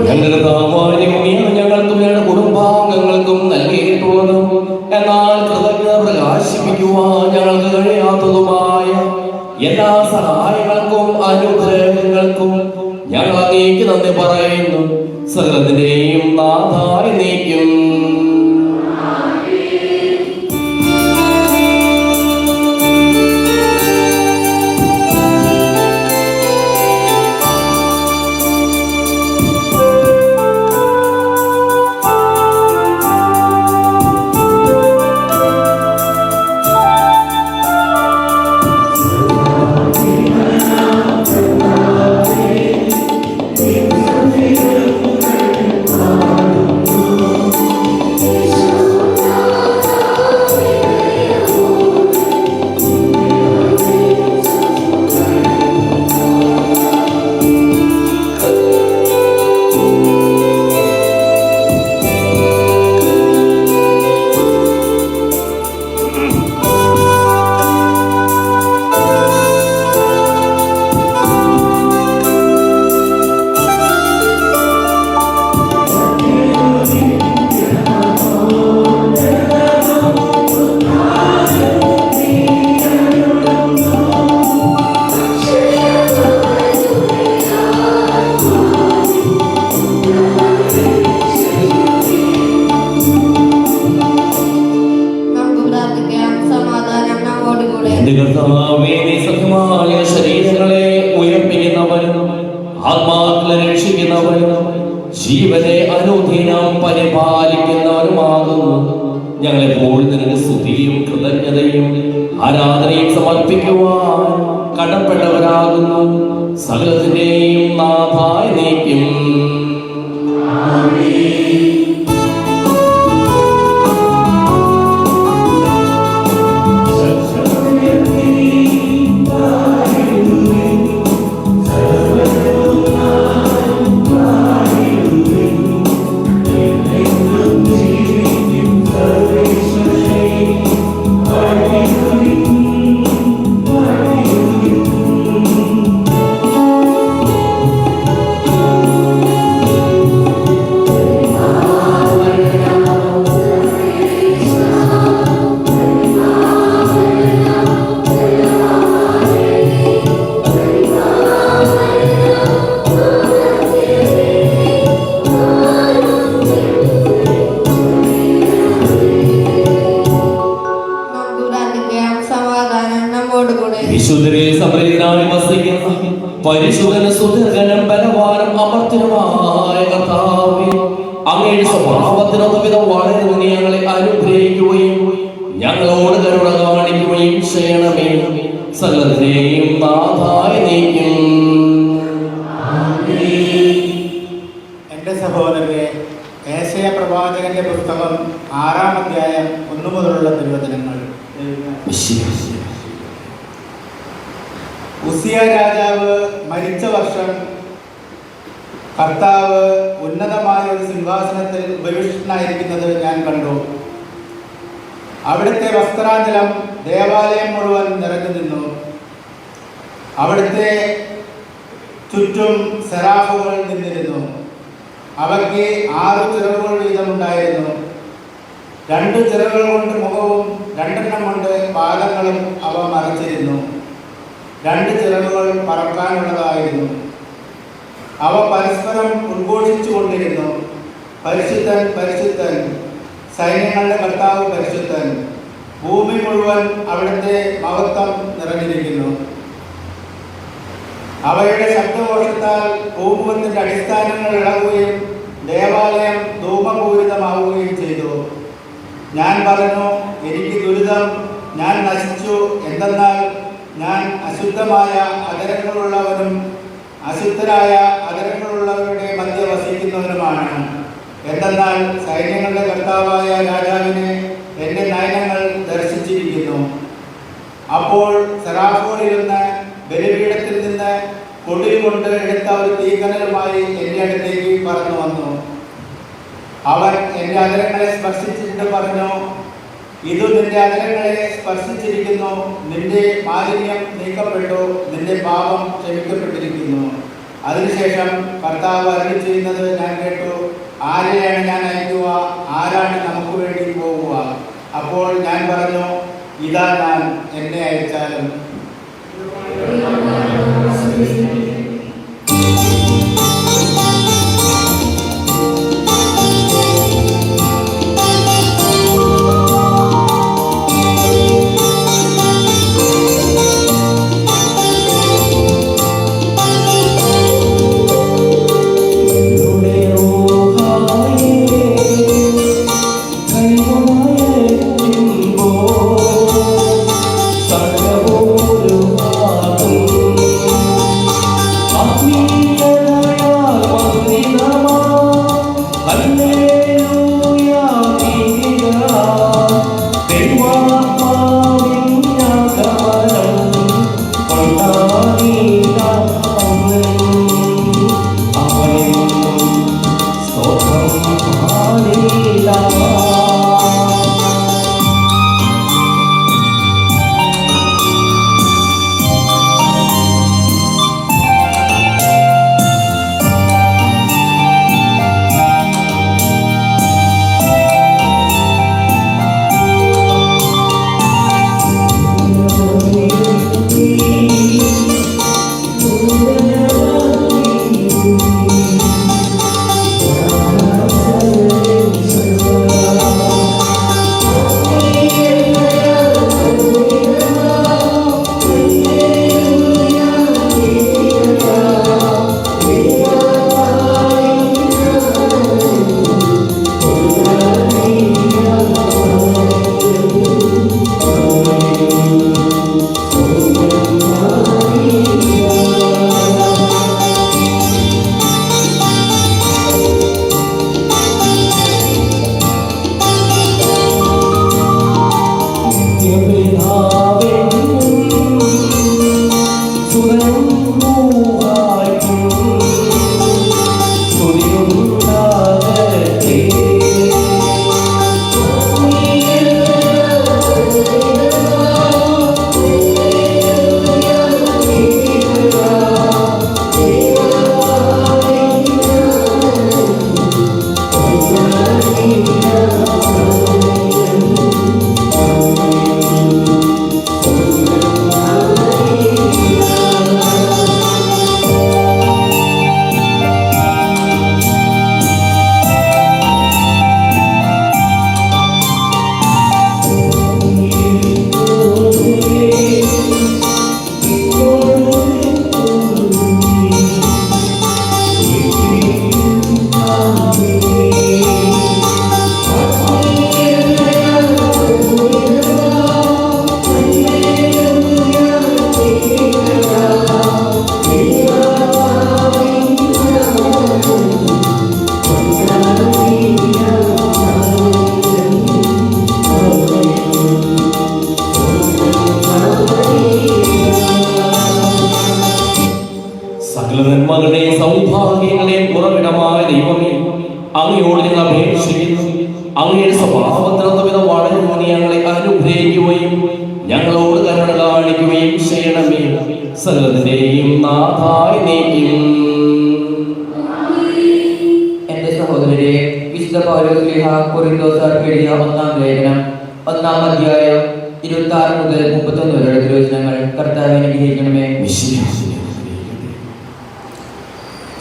ഞങ്ങൾക്കും ഞങ്ങളുടെ കുടുംബാംഗങ്ങൾക്കും നൽകിയിട്ടുള്ളതും എന്നാൽ കൃതജ്ഞത പ്രകാശിപ്പിക്കുവാൻ ഞങ്ങൾക്ക് കഴിയാത്തതുമായ എല്ലാ സഹായങ്ങൾക്കും അനുഗ്രഹങ്ങൾക്കും ഞങ്ങൾ അങ്ങേക്ക് നന്ദി പറയുന്നു. സകലത്തിന്റെയും നാഥായ നീക്കും. ശരീരങ്ങളെ ഉയർപ്പിക്കുന്നവനും ആത്മാക്കളെ രക്ഷിക്കുന്നവനും ജീവനെ അനുദിനം പരിപാലിക്കുന്നവനുമാകുന്നു. ഞങ്ങളെപ്പോഴും നിനക്ക് സ്തുതിയും കൃതജ്ഞതയും ആരാധനയും സമർപ്പിക്കുവാൻ കടപ്പെട്ടവരാകുന്നു. സകലത്തിന്റെയും നാഥായ നീക്കും. പരിശുദ്ധനും സുദീർഘനും ബലവാനും അമർത്യനുമായ കർത്താവേ, അങ്ങയുടെ സ്വഭാവത്തിനൊത്തവിധം വളരുന്ന ഞങ്ങളെ അനുഗ്രഹിക്കുകയും ഞങ്ങളോട് കരുണ കാണിക്കുകയും ചെയ്യണമേ. സകലത്തിന്റെയും നാഥായ നീക്കും. എന്റെ സഹോദരരെ, ഏശയ്യാ പ്രവാചകന്റെ പുസ്തകം 6-ാം അധ്യായം 1 മുതലുള്ള തിരുവചനങ്ങൾ. ഉസിയ രാജാവ് മരിച്ച വർഷം കർത്താവ് ഉന്നതമായ ഒരു സിംഹാസനത്തിൽ ഉപവിഷ്ടനായിരിക്കുന്നത് ഞാൻ കണ്ടു. അവിടുത്തെ വസ്ത്രാഞ്ചലം ദേവാലയം മുഴുവൻ നിറഞ്ഞു നിന്നു. അവിടുത്തെ ചുറ്റും സെറാഫുകൾ നിന്നിരുന്നു. അവയ്ക്ക് 6 ചിറകുകൾ വീതമുണ്ടായിരുന്നു. 2 ചിറകുകൾ കൊണ്ട് മുഖവും 2 കൊണ്ട് പാദങ്ങളും അവ മറച്ചിരുന്നു. 2 ചിറകുകൾ പറക്കാനുള്ളതായിരുന്നു. അവ പരസ്പരം ഉദ്ഘോഷിച്ചു കൊണ്ടിരുന്നു, പരിശുദ്ധൻ പരിശുദ്ധൻ, സൈന്യങ്ങളുടെ കർത്താവ് പരിശുദ്ധൻ, ഭൂമി മുഴുവൻ അവിടുത്തെ മഹത്വം നിറഞ്ഞിരിക്കുന്നു. അവയുടെ ശബ്ദഘോഷത്താൽ ഭൂമുഖത്തിന്റെ അടിസ്ഥാനങ്ങൾ ഇളകുകയും ദേവാലയം ധൂമപൂരിതമാവുകയും ചെയ്തു. ഞാൻ പറഞ്ഞു, എനിക്ക് ദുരിതം, ഞാൻ നശിച്ചു. എന്തെന്നാൽ ഞാൻ അശുദ്ധമായ അധരങ്ങളുള്ളവനും അശുദ്ധരായ അധരങ്ങളുള്ളവരുടെ മധ്യ വസിക്കുന്നവനുമാണ്. എന്തെന്നാൽ സൈന്യങ്ങളുടെ കർത്താവായ രാജാവിനെ എൻ്റെ നയനങ്ങൾ ദർശിച്ചിരിക്കുന്നു. അപ്പോൾ സെറാഫുകളിലിരുന്ന് ബലിപീഠത്തിൽ നിന്ന് കൊടിൽ കൊണ്ട് എടുത്ത ഒരു തീക്കനലുമായി എൻ്റെ അടുത്തേക്ക് പറന്നു വന്നു. അവൻ എൻ്റെ അധരങ്ങളെ സ്പർശിച്ചിട്ട് പറഞ്ഞു, ഇത് നിന്റെ അധരങ്ങളെ സ്പർശിച്ചിരിക്കുന്നു, നിന്റെ മാലിന്യം നീക്കപ്പെട്ടു, നിന്റെ പാപം ക്ഷമിക്കപ്പെട്ടിരിക്കുന്നു. അതിനുശേഷം കർത്താവ് അരുളി ചെയ്യുന്നത് ഞാൻ കേട്ടു, ആരെയാണ് ഞാൻ അയക്കുക? ആരാണ് നമുക്ക് വേണ്ടി പോകുക? അപ്പോൾ ഞാൻ പറഞ്ഞു, ഇതാ ഞാൻ, എന്നെ അയച്ചാലും. അങ്ങയോട് ഞങ്ങൾ അപേക്ഷിക്കുന്നു. അങ്ങയുടെ സ്വഭാവത്തിനൊത്തവിധം വളരുവാൻ ഞങ്ങളെ അനുഗ്രഹിക്കുകയും ഞങ്ങളോട് കരുണ കാണിക്കുകയും ചെയ്യണമേ. സകലത്തിന്റെയും നാഥായ നീക്കും. എന്റെ സഹോദരരെ, വിശുദ്ധ പൗലോസ്ലീഹ കൊരിന്തോസാർക്ക് എഴുതിയ 1-ാം ലേഖനം 1-ാം അധ്യായം 26 മുതൽ 31 വരെയുള്ള തിരുവചനങ്ങൾ കർത്താവിനെ അനുഗ്രഹിക്കണമേ.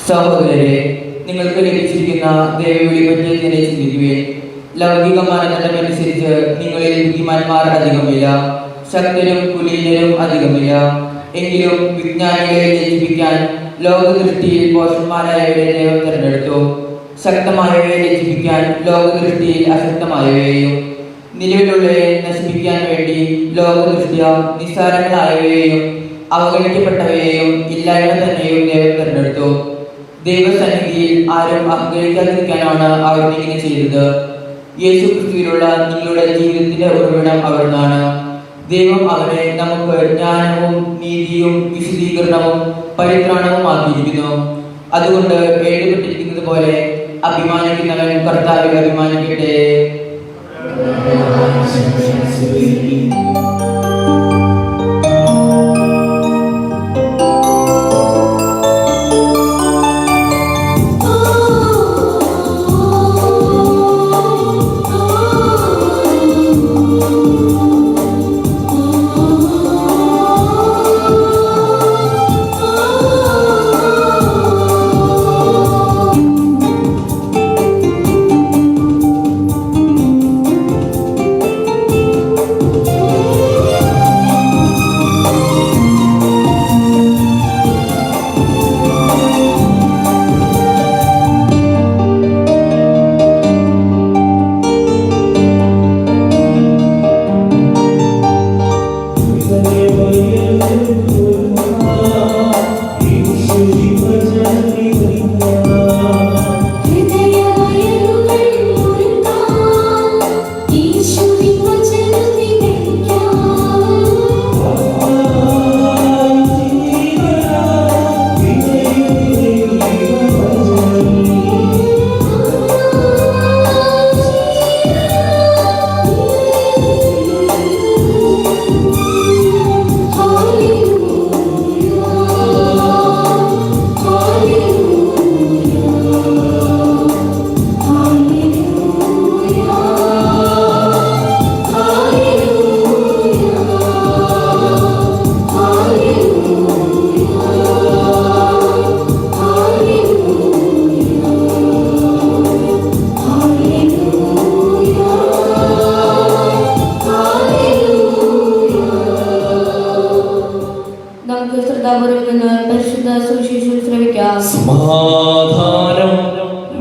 സഹോദരരെ, നിങ്ങൾക്ക് ലഭിച്ചിരിക്കുന്ന ദൈവവിളി പറ്റി തന്നെ ചിന്തിക്കുകയും ലൗകിക മാനദണ്ഡമനുസരിച്ച് നിങ്ങളിൽ ബുദ്ധിമാന്മാർ അധികമില്ല, ശക്തരും കുലീനരും അധികമില്ല. എങ്കിലും വിജ്ഞാനികളെ ലജ്ജിപ്പിക്കാൻ ലോകദൃഷ്ടിയിൽ പോഷന്മാരായവരെ ദൈവം തിരഞ്ഞെടുത്തു. ശക്തമായവയെ ലജ്ജിപ്പിക്കാൻ ലോകദൃഷ്ടിയിൽ അശക്തമായവയെയും നിലവിലുള്ളവയെ നശിപ്പിക്കാൻ വേണ്ടി ലോകദൃഷ്ടിയ നിസ്സാരങ്ങളായവയെയും അവഗണിക്കപ്പെട്ടവയെയും ഇല്ലായ്മ തന്നെയും ദൈവം തിരഞ്ഞെടുത്തു. ദൈവസന്നിധിയിൽ ആരും അഹങ്കരിക്കാതിരിക്കാനാണ് അവർ ഇങ്ങനെ ചെയ്തത്. യേശു ക്രിസ്തുവിലുള്ള നിങ്ങളുടെ ജീവിതത്തിന്റെ ഉറവിടം അവിടുന്നാണ്. ദൈവം അവനെ നമുക്ക് ജ്ഞാനവും നീതിയും വിശദീകരണവും പരിത്രാണവും ആക്കിയിരിക്കുന്നു. അതുകൊണ്ട് എഴുതപ്പെട്ടിരിക്കുന്നത് പോലെ അഭിമാനിക്കുന്നവൻ കർത്താവിൽ അഭിമാനിക്കട്ടെ.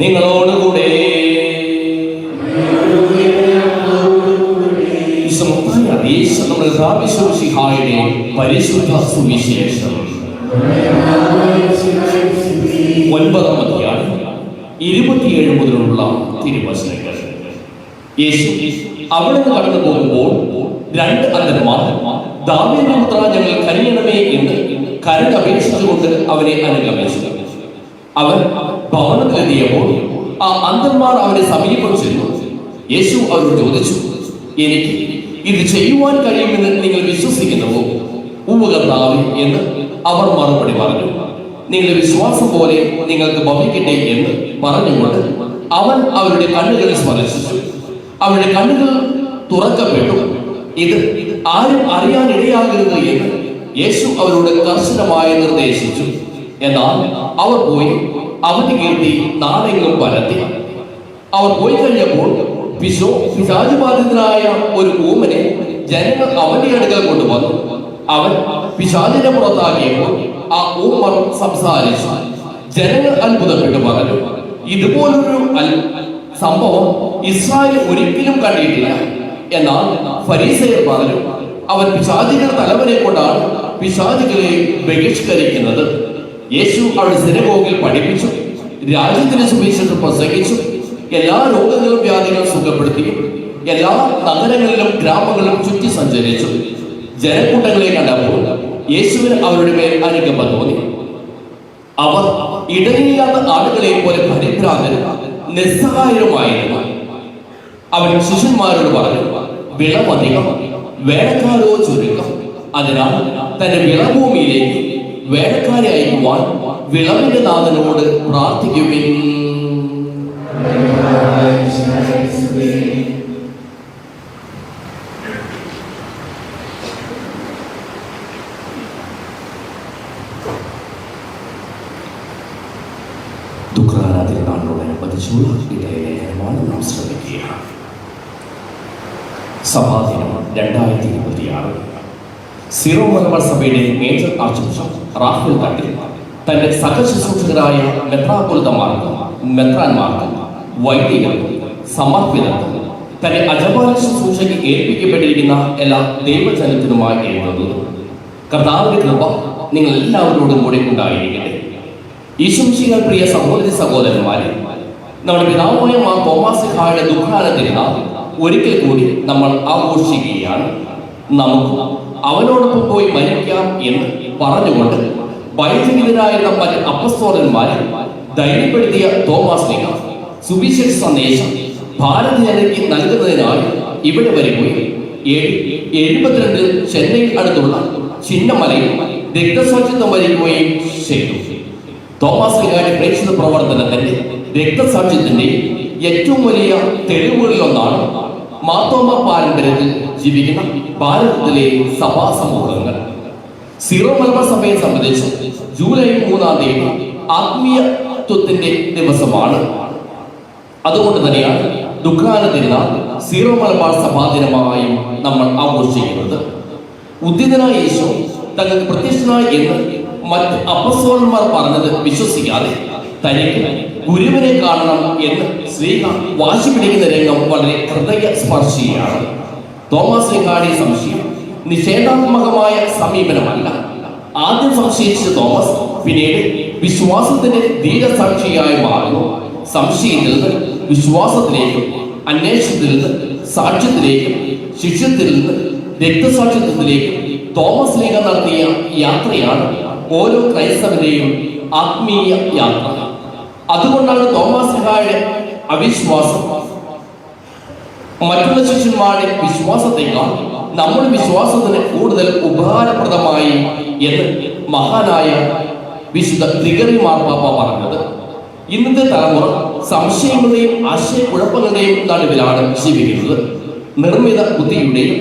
നിങ്ങളോടുകൂടെ. പരിശുദ്ധ സുവിശേഷം 9-ാം അധ്യായം 27 മുതലുള്ള തിരുവചനങ്ങൾ. യേശു അവിടെ നിന്ന് കടന്നു പോകുമ്പോൾ 2 അന്ധന്മാർ ദാവീദിന്റെ പുത്രാ, ഞങ്ങൾ കനിയണമേ എന്ന് കരഞ്ഞപേക്ഷിച്ചുകൊണ്ട് അവനെ അനുഗമിച്ചു. അവൻ ഭവനത്തിലെത്തിയപ്പോൾ ആ അന്ധന്മാർ അവനെ സമീപിച്ചിരുന്നു. യേശു അവരോട് ചോദിച്ചു, എനിക്ക് ഇത് ചെയ്യുവാൻ കഴിയുമെന്ന് നിങ്ങൾ വിശ്വസിക്കുന്നുവോ? ഉവ്വ് കർത്താവേ എന്ന് അവർ മറുപടി പറഞ്ഞു. നിങ്ങളുടെ വിശ്വാസം പോലെ നിങ്ങൾക്ക് ഭവിക്കട്ടെ എന്ന് പറഞ്ഞുകൊണ്ട് അവൻ അവരുടെ കണ്ണുകളിൽ സ്പർശിച്ചു. അവരുടെ കണ്ണുകൾ തുറക്കപ്പെട്ടു. ഇത് ആരും അറിയാനിടയാകരുത് എന്ന് യേശു അവരോട് കർശനമായി നിർദ്ദേശിച്ചു. എന്നാൽ അവർ പോയി അവന്റെ കീർത്തി നാടെങ്ങും പരത്തി. അവർ പോയി കഴിഞ്ഞപ്പോൾ പിശാചുബാധിതനായ ഒരു ഊമനെ ജനങ്ങൾ അവന്റെ അടുക്കൽ കൊണ്ടുവന്നു. അവൻ പിശാചിനെ പുറത്താക്കിയപ്പോൾ ആ ഊമർ സംസാരിച്ചു. ജനങ്ങൾ അത്ഭുതപ്പെട്ടു പറഞ്ഞു, ഇതുപോലൊരു സംഭവം ഇസ്രായേൽ ഒരിക്കലും കണ്ടിട്ടില്ല. എന്നാൽ ഫരീസയർ പറഞ്ഞു, അവൻ പിശാചികളുടെ തലവനെ കൊണ്ടാണ് പിശാചുകളെ ബഹിഷ്കരിക്കുന്നത്. യേശു അവരുടെ സിനഗോഗിൽ പഠിപ്പിച്ചു, രാജ്യത്തിന് സുവിശേഷം പ്രസംഗിച്ചു, എല്ലാ രോഗങ്ങളും വ്യാധികളും സുഖപ്പെടുത്തി എല്ലാ നഗരങ്ങളിലും ഗ്രാമങ്ങളിലും ചുറ്റി സഞ്ചരിച്ചു. ജനക്കൂട്ടങ്ങളെ കണ്ടപ്പോൾ യേശുവിന് അവരുടെ മേൽ അനുകമ്പ തോന്നി. അവർ ഇടയില്ലാത്ത ആളുകളെ പോലെ പരിഭ്രാന്തരും നിസ്സഹായരുമായിരുന്നു. അവൻ ശിഷ്യന്മാരോട് പറഞ്ഞു, വിളവധികം, വേലക്കാരോ ചുരുക്കം. അതിനാൽ തന്റെ വിളഭൂമിയിലേക്ക് വേലക്കാരെ അയക്കുവാൻ വിളവിന്റെ നാഥനോട് പ്രാർത്ഥിക്കുവിൻ. ദുഃഖാരാധനയോടനുബന്ധിച്ചുള്ള ലേഖനമാണ് നാം ശ്രമിക്കുക. സഭാദിനം 2026. സീറോ മലബാർ സഭയുടെ major arch bishop Raphael Thattil തന്റെ സഹശുശ്രൂഷകരായ മെത്രാപ്പൊലിത്തമാർക്കും മെത്രാന്മാർക്കും വൈദികർക്കും സമർപ്പിതർക്കും തന്റെ അജപാല ശുശ്രൂഷയ്ക്ക് ഏൽപ്പിക്കപ്പെട്ടിരിക്കുന്ന എല്ലാ ദൈവജനത്തിനുമായി എഴുതുന്നു. കർത്താവിന്റെ കൃപ നിങ്ങൾ എല്ലാവരോടും കൂടെ ഉണ്ടായിരിക്കട്ടെ. ഈശോമിശിഹാ പ്രിയ സഹോദരി സഹോദരന്മാരെ, നമ്മുടെ പിതാവായ മാർ തോമാസ് ഹായുടെ ദുഃഖാന തിരുനാൾ ഒരിക്കൽ കൂടി നമ്മൾ ആഘോഷിക്കുകയാണ്. നമുക്ക് അവനോടൊപ്പം പോയി മരിക്കാം എന്ന് പറഞ്ഞുകൊണ്ട് വൈദികരായിരുന്ന മറ്റ് അപ്പസ്തോലന്മാരെ ധൈര്യപ്പെടുത്തിയ തോമാസ് ലീഹ സുവിശേഷ സന്ദേശം ഭാരതീയർക്ക് നൽകുന്നതിനായി ഇവിടെ വരികയും 72 ചെന്നൈയിൽ അടുത്തുള്ള ചിന്നമലയിൽ രക്തസാക്ഷിത്വം വരികയും ചെയ്തു. തോമാസ് ലീഹയുടെ പ്രേക്ഷിത പ്രവർത്തനത്തിന്റെ രക്തസാക്ഷ്യത്തിന്റെ ഏറ്റവും വലിയ തെളിവുകളിലൊന്നാണ് മാർത്തോമ പാരമ്പര്യത്തിൽ ജീവിക്കുന്ന ഭാരതത്തിലെ സഭാ സമൂഹങ്ങൾ. സീറോ മലബാർ സഭയെ സംബന്ധിച്ച് ജൂലൈ 3-ാം തീയതി ആത്മീയത്വത്തിന്റെ ദിവസമാണ്. അതുകൊണ്ട് തന്നെയാണ് ദുഃഖാന തിരുനാൾ സീറോ മലബാർ സഭാ ദിനമായും നമ്മൾ ആഘോഷിക്കുന്നത്. ഉദ്ധിതനായ യേശു തങ്ങൾക്ക് പ്രത്യക്ഷനായി എന്ന് മറ്റ് അപ്പസ്തോലന്മാർ പറഞ്ഞത് വിശ്വസിക്കാതെ തനിക്ക് ഗുരുവിനെ കാണണം എന്ന് ശ്രീഹ വാശി പിടിക്കുന്ന രംഗം വളരെ ഹൃദയസ്പർശിയാണ്. തോമാസ് ലീഹായുടെ സംശയം നിഷേധാത്മകമായ സമീപനമല്ല. ആദ്യം സംശയിച്ച തോമസ് പിന്നീട് വിശ്വാസത്തിന്റെ ധീരസാക്ഷിയായി മാറുന്നു. സംശയത്തിൽ നിന്ന് വിശ്വാസത്തിലേക്കും, അന്വേഷണത്തിൽ നിന്ന് സാക്ഷ്യത്തിലേക്കും, ശിഷ്യത്തിൽ നിന്ന് രക്തസാക്ഷിത്വത്തിലേക്കും തോമസ് ലീഹ നടത്തിയ യാത്രയാണ് ഓരോ ക്രൈസ്തവന്റെയും ആത്മീയ യാത്ര. അതുകൊണ്ടാണ് തോമസ് ലീഹയുടെ അവിശ്വാസം മറ്റുള്ള ശിഷ്യന്മാരുടെ വിശ്വാസത്തെക്കാൾ നമ്മുടെ വിശ്വാസത്തിന് കൂടുതൽ ഉപകാരപ്രദമായി എന്ന് മഹാനായ വിശുദ്ധ ഗ്രിഗറി മാർപ്പാപ്പ പറഞ്ഞത്. ഇന്നത്തെ തലമുറ സംശയങ്ങളുടെയും ആശയക്കുഴപ്പങ്ങളുടെയും നടുവിലാണ് ജീവിക്കുന്നത്. നിർമ്മിത ബുദ്ധിയുടെയും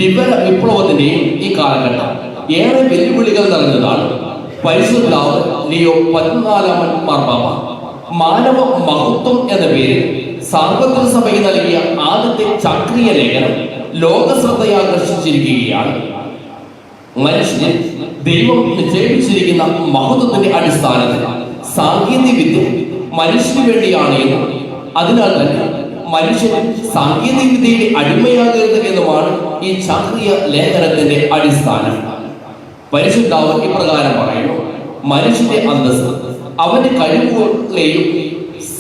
വിവര വിപ്ലവത്തിന്റെയും ഈ കാലഘട്ടം ഏറെ വെല്ലുവിളികൾ നിറഞ്ഞതാണ്. പരിശുദ്ധ ലിയോ 14-ാമൻ മാർപ്പാപ്പ മാനവ മഹത്വം എന്ന പേരിൽ സാർവത്രിക സഭയ്ക്ക് നൽകിയ ആദ്യത്തെ ചക്രീയ ലേഖനം ലോക ശ്രദ്ധയെ ആകർഷിച്ചിരിക്കുകയാണ്. മനുഷ്യനെ ദൈവം നിക്ഷേപിച്ചിരിക്കുന്ന മഹത്വത്തിന്റെ അടിസ്ഥാനത്തിൽ സാങ്കേതിക വിദ്യ മനുഷ്യന് വേണ്ടിയാണ് എന്നും അതിനാൽ തന്നെ മനുഷ്യൻ സാങ്കേതിക വിദ്യയുടെ അടിമയാകരുത് എന്നുമാണ് ഈ ചാക്രിക ലേഖനത്തിന്റെ അടിസ്ഥാനം. പരിശുദ്ധാവ് ഇപ്രകാരം പറയുന്നു: മനുഷ്യന്റെ അന്തസ്സ് അവന്റെ കഴിവുകളെയും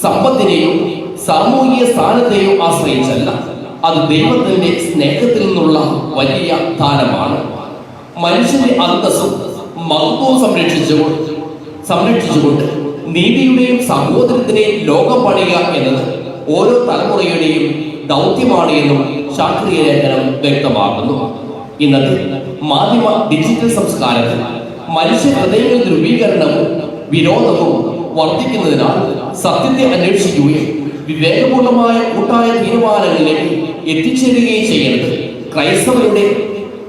സമ്പത്തിനെയും സാമൂഹിക സ്ഥാനത്തെയും ആശ്രയിച്ചല്ല, അത് ദൈവത്തിന്റെ സ്നേഹത്തിൽ നിന്നുള്ള വലിയ ദാനമാണ്. മനുഷ്യന്റെ അന്തസ്സും മഹത്വവും സംരക്ഷിച്ചുകൊണ്ട് നീതിയുടെയും സഹോദരത്തിനെയും ലോകം പണിയുക എന്നത് ഓരോ തലമുറയുടെയും ദൗത്യമാണ് എന്നും ചാക്രിക ലേഖനം വ്യക്തമാക്കുന്നു. ഇന്നത്തെ മാധ്യമ ഡിജിറ്റൽ സംസ്കാരത്തിൽ മനുഷ്യ ഹൃദയങ്ങൾ ധ്രുവീകരണവും വിരോധവും വർദ്ധിക്കുന്നതിനാൽ സത്യത്തെ അന്വേഷിക്കുകയും വിവേകപൂർണമായ കൂട്ടായ തീരുമാനങ്ങളിലേക്ക് എത്തിച്ചേരുകയും ചെയ്യുന്നത് ക്രൈസ്തവരുടെ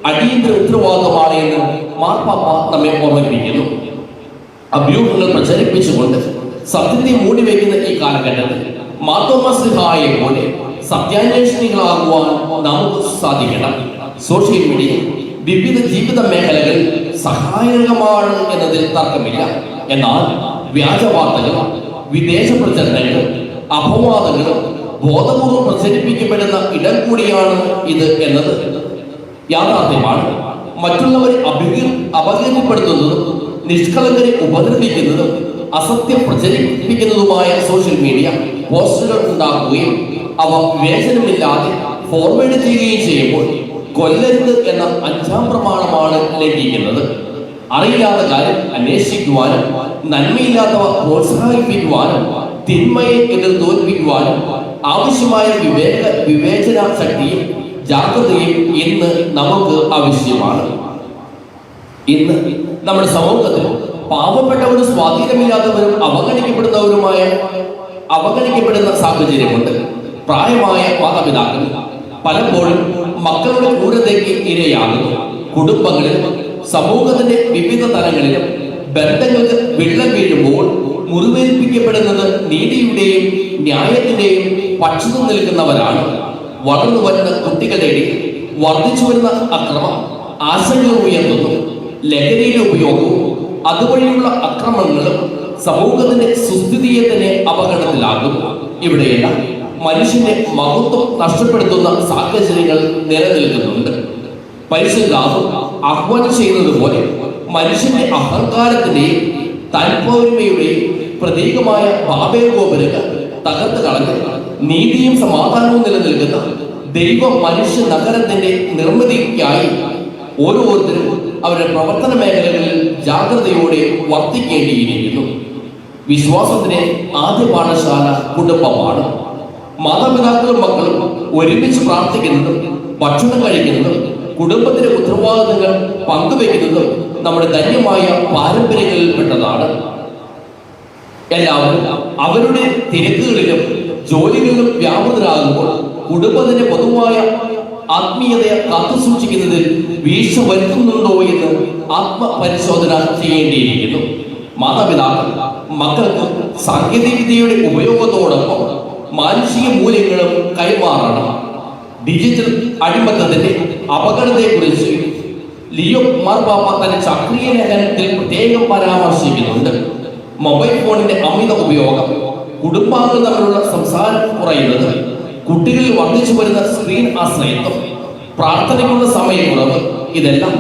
അടിയന്തര ഉത്തരവാദിത്തമാണ് എന്ന് മാർപ്പാപ്പ നമ്മെ ഓർമ്മിപ്പിക്കുന്നു. അഭ്യൂഹങ്ങൾ പ്രചരിപ്പിച്ചുകൊണ്ട് സത്യത്തെ മൂടിവെക്കുന്ന ഈ കാലഘട്ടത്തിൽ മാർത്തോമാ ശ്ലീഹായെ പോലെ സത്യാന്വേഷണികളാകുവാൻ നമുക്ക് സാധിക്കണം. സോഷ്യൽ മീഡിയ വിവിധ ജീവിത മേഖലകളിൽ സഹായകമാണ് എന്നതിൽ തർക്കമില്ല. എന്നാൽ വ്യാജ വാർത്തകൾ, വിദേശ പ്രചരണങ്ങൾ, അപവാദങ്ങൾ ബോധപൂർവം പ്രചരിപ്പിക്കപ്പെടുന്ന ഇടം കൂടിയാണ് ഇത് എന്നത് യാഥാർത്ഥ്യമാണ്. മറ്റുള്ളവരെ അപകീർത്തിപ്പെടുത്തുന്നതും നിഷ്കളങ്കരെ ഉപദ്രവിക്കുന്നതും അസത്യം പ്രചരിപ്പിക്കുന്നതുമായ സോഷ്യൽ മീഡിയ പോസ്റ്റുകൾ ഉണ്ടാക്കുകയും അവ വിവേചനമില്ലാതെ ഫോർവേഡ് ചെയ്യുകയും ചെയ്യുമ്പോൾ കൊല്ലരുത് എന്ന 5-ാം പ്രമാണമാണ് ലംഘിക്കുന്നത്. അറിയില്ലാത്ത കാര്യം അന്വേഷിക്കുവാനും നന്മയില്ലാത്തവ പ്രോത്സാഹിപ്പിക്കുവാനും തിന്മയെ എതിർ തോൽപ്പിക്കുവാനും ആവശ്യമായ വിവേചന ശക്തിയും ജാഗ്രതയും ഇന്ന് നമുക്ക് ആവശ്യമാണ്. ഇന്ന് നമ്മുടെ സമൂഹത്തിൽ പാവപ്പെട്ടവരും സ്വാധീനമില്ലാത്തവരും അവഗണിക്കപ്പെടുന്ന സാഹചര്യമുണ്ട്. പ്രായമായ മാതാപിതാക്കൾ പലപ്പോഴും മക്കളുടെ ക്രൂരതയ്ക്ക് ഇരയാകുന്നു. കുടുംബങ്ങളിൽ സമൂഹത്തിന്റെ വിവിധ തലങ്ങളിലും ബന്ധങ്ങൾക്ക് വിള്ളൽ വീഴുമ്പോൾ മുറിവേൽപ്പിക്കപ്പെടുന്നത് നീതിയുടെയും ന്യായത്തിന്റെയും പക്ഷത്തു നിൽക്കുന്നവരാണ്. വളർന്നു വരുന്ന കുട്ടികളുടെ വർദ്ധിച്ചു വരുന്ന അക്രമം ആശങ്കകൾ ഉയർത്തുന്നു. ലഹരിയുടെ ഉപയോഗവും അതുവഴിയുള്ള അക്രമങ്ങളും സമൂഹത്തിന്റെ സുസ്ഥിതിയെ തന്നെ അപകടത്തിലാകുന്നു. ഇവിടെയെല്ലാം മനുഷ്യന്റെ മഹത്വം നഷ്ടപ്പെടുത്തുന്ന സാഹചര്യങ്ങൾ നിലനിൽക്കുന്നുണ്ട്. പരിശുദ്ധാവ് ആഹ്വാനം ചെയ്യുന്നത് പോലെ മനുഷ്യന്റെ അഹങ്കാരത്തിന്റെയും താൽപോരിമയുടെയും പ്രതീകമായ ബാബേൽ ഗോപുരങ്ങൾ തകർത്ത് കളഞ്ഞ് നീതിയും സമാധാനവും നിലനിൽക്കുന്ന ദൈവ മനുഷ്യ നഗരത്തിന്റെ നിർമ്മിതിക്കായി ഓരോരുത്തരും അവരുടെ പ്രവർത്തന മേഖലകളിൽ ജാഗ്രതയോടെ വർത്തിക്കേണ്ടിയിരിക്കുന്നു. വിശ്വാസത്തിന്റെ ആദ്യ പാഠശാല കുടുംബമാണ്. മാതാപിതാക്കളും മക്കളും ഒരുമിച്ച് പ്രാർത്ഥിക്കുന്നതും ഭക്ഷണം കഴിക്കുന്നതും കുടുംബത്തിലെ ഉത്തരവാദിത്തങ്ങൾ പങ്കുവെക്കുന്നതും നമ്മുടെ ധന്യമായ പാരമ്പര്യങ്ങളിൽപ്പെട്ടതാണ്. എല്ലാവരും അവരുടെ തിരക്കുകളിലും ജോലികളിലും വ്യാപൃതരാകുമ്പോൾ കുടുംബത്തിന്റെ പൊതുവായ ആത്മീയതയെ കാത്തുസൂക്ഷിക്കുന്നതിൽ വീഴ്ച വരുത്തുന്നുണ്ടോ എന്ന് ആത്മപരിശോധന ചെയ്യേണ്ടിയിരിക്കുന്നു. മാതാപിതാക്കൾ മക്കൾക്ക് സാങ്കേതിക വിദ്യയുടെ ഉപയോഗത്തോടൊപ്പം മാനുഷിക മൂല്യങ്ങളും കൈമാറണം. ഡിജിറ്റൽ അടിമത്തത്തിന്റെ അപകടത്തെക്കുറിച്ച് ലിയോ മാർപ്പാപ്പ തന്റെ ചാക്രിക ലേഖനത്തിൽ പ്രത്യേകം പരാമർശിക്കുന്നുണ്ട്. മൊബൈൽ ഫോണിന്റെ അമിത ഉപയോഗം, കുടുംബാംഗങ്ങൾ തമ്മിലുള്ള സംസാരം കുറയുന്നത്, കുട്ടികളിൽ വർദ്ധിച്ചു വരുന്ന സ്ക്രീൻ ആശ്രയത്വം, പ്രാർത്ഥനയ്ക്കുള്ള സമയക്കുറവ്, ഇതെല്ലാം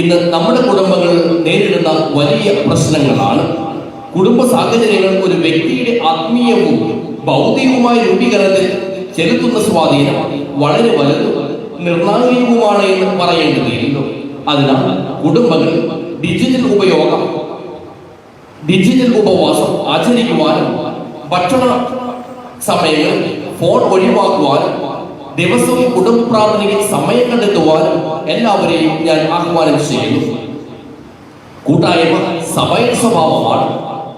ഇന്ന് നമ്മുടെ കുടുംബങ്ങൾ നേരിടുന്ന വലിയ പ്രശ്നങ്ങളാണ്. കുടുംബ സാഹചര്യങ്ങൾ ഒരു വ്യക്തിയുടെ ആത്മീയവും ഭൗതികവുമായ രൂപീകരണത്തിൽ ചെലുത്തുന്ന സ്വാധീനം വളരെ വലുതും നിർണായകവുമാണ് എന്ന് പറയേണ്ടതില്ല. അതിനാൽ കുടുംബങ്ങൾ ഡിജിറ്റൽ ഉപവാസം ആചരിക്കുവാനും ഭക്ഷണ സമയങ്ങളിൽ ഫോൺ ഒഴിവാക്കുവാനും ദിവസവും കുടുംബ പ്രാർത്ഥനയ്ക്ക് സമയം കണ്ടെത്തുവാനും എല്ലാവരെയും ഞാൻ ആഹ്വാനം ചെയ്യുന്നു. കൂട്ടായ്മ സഭയുടെ സ്വഭാവമാണ്.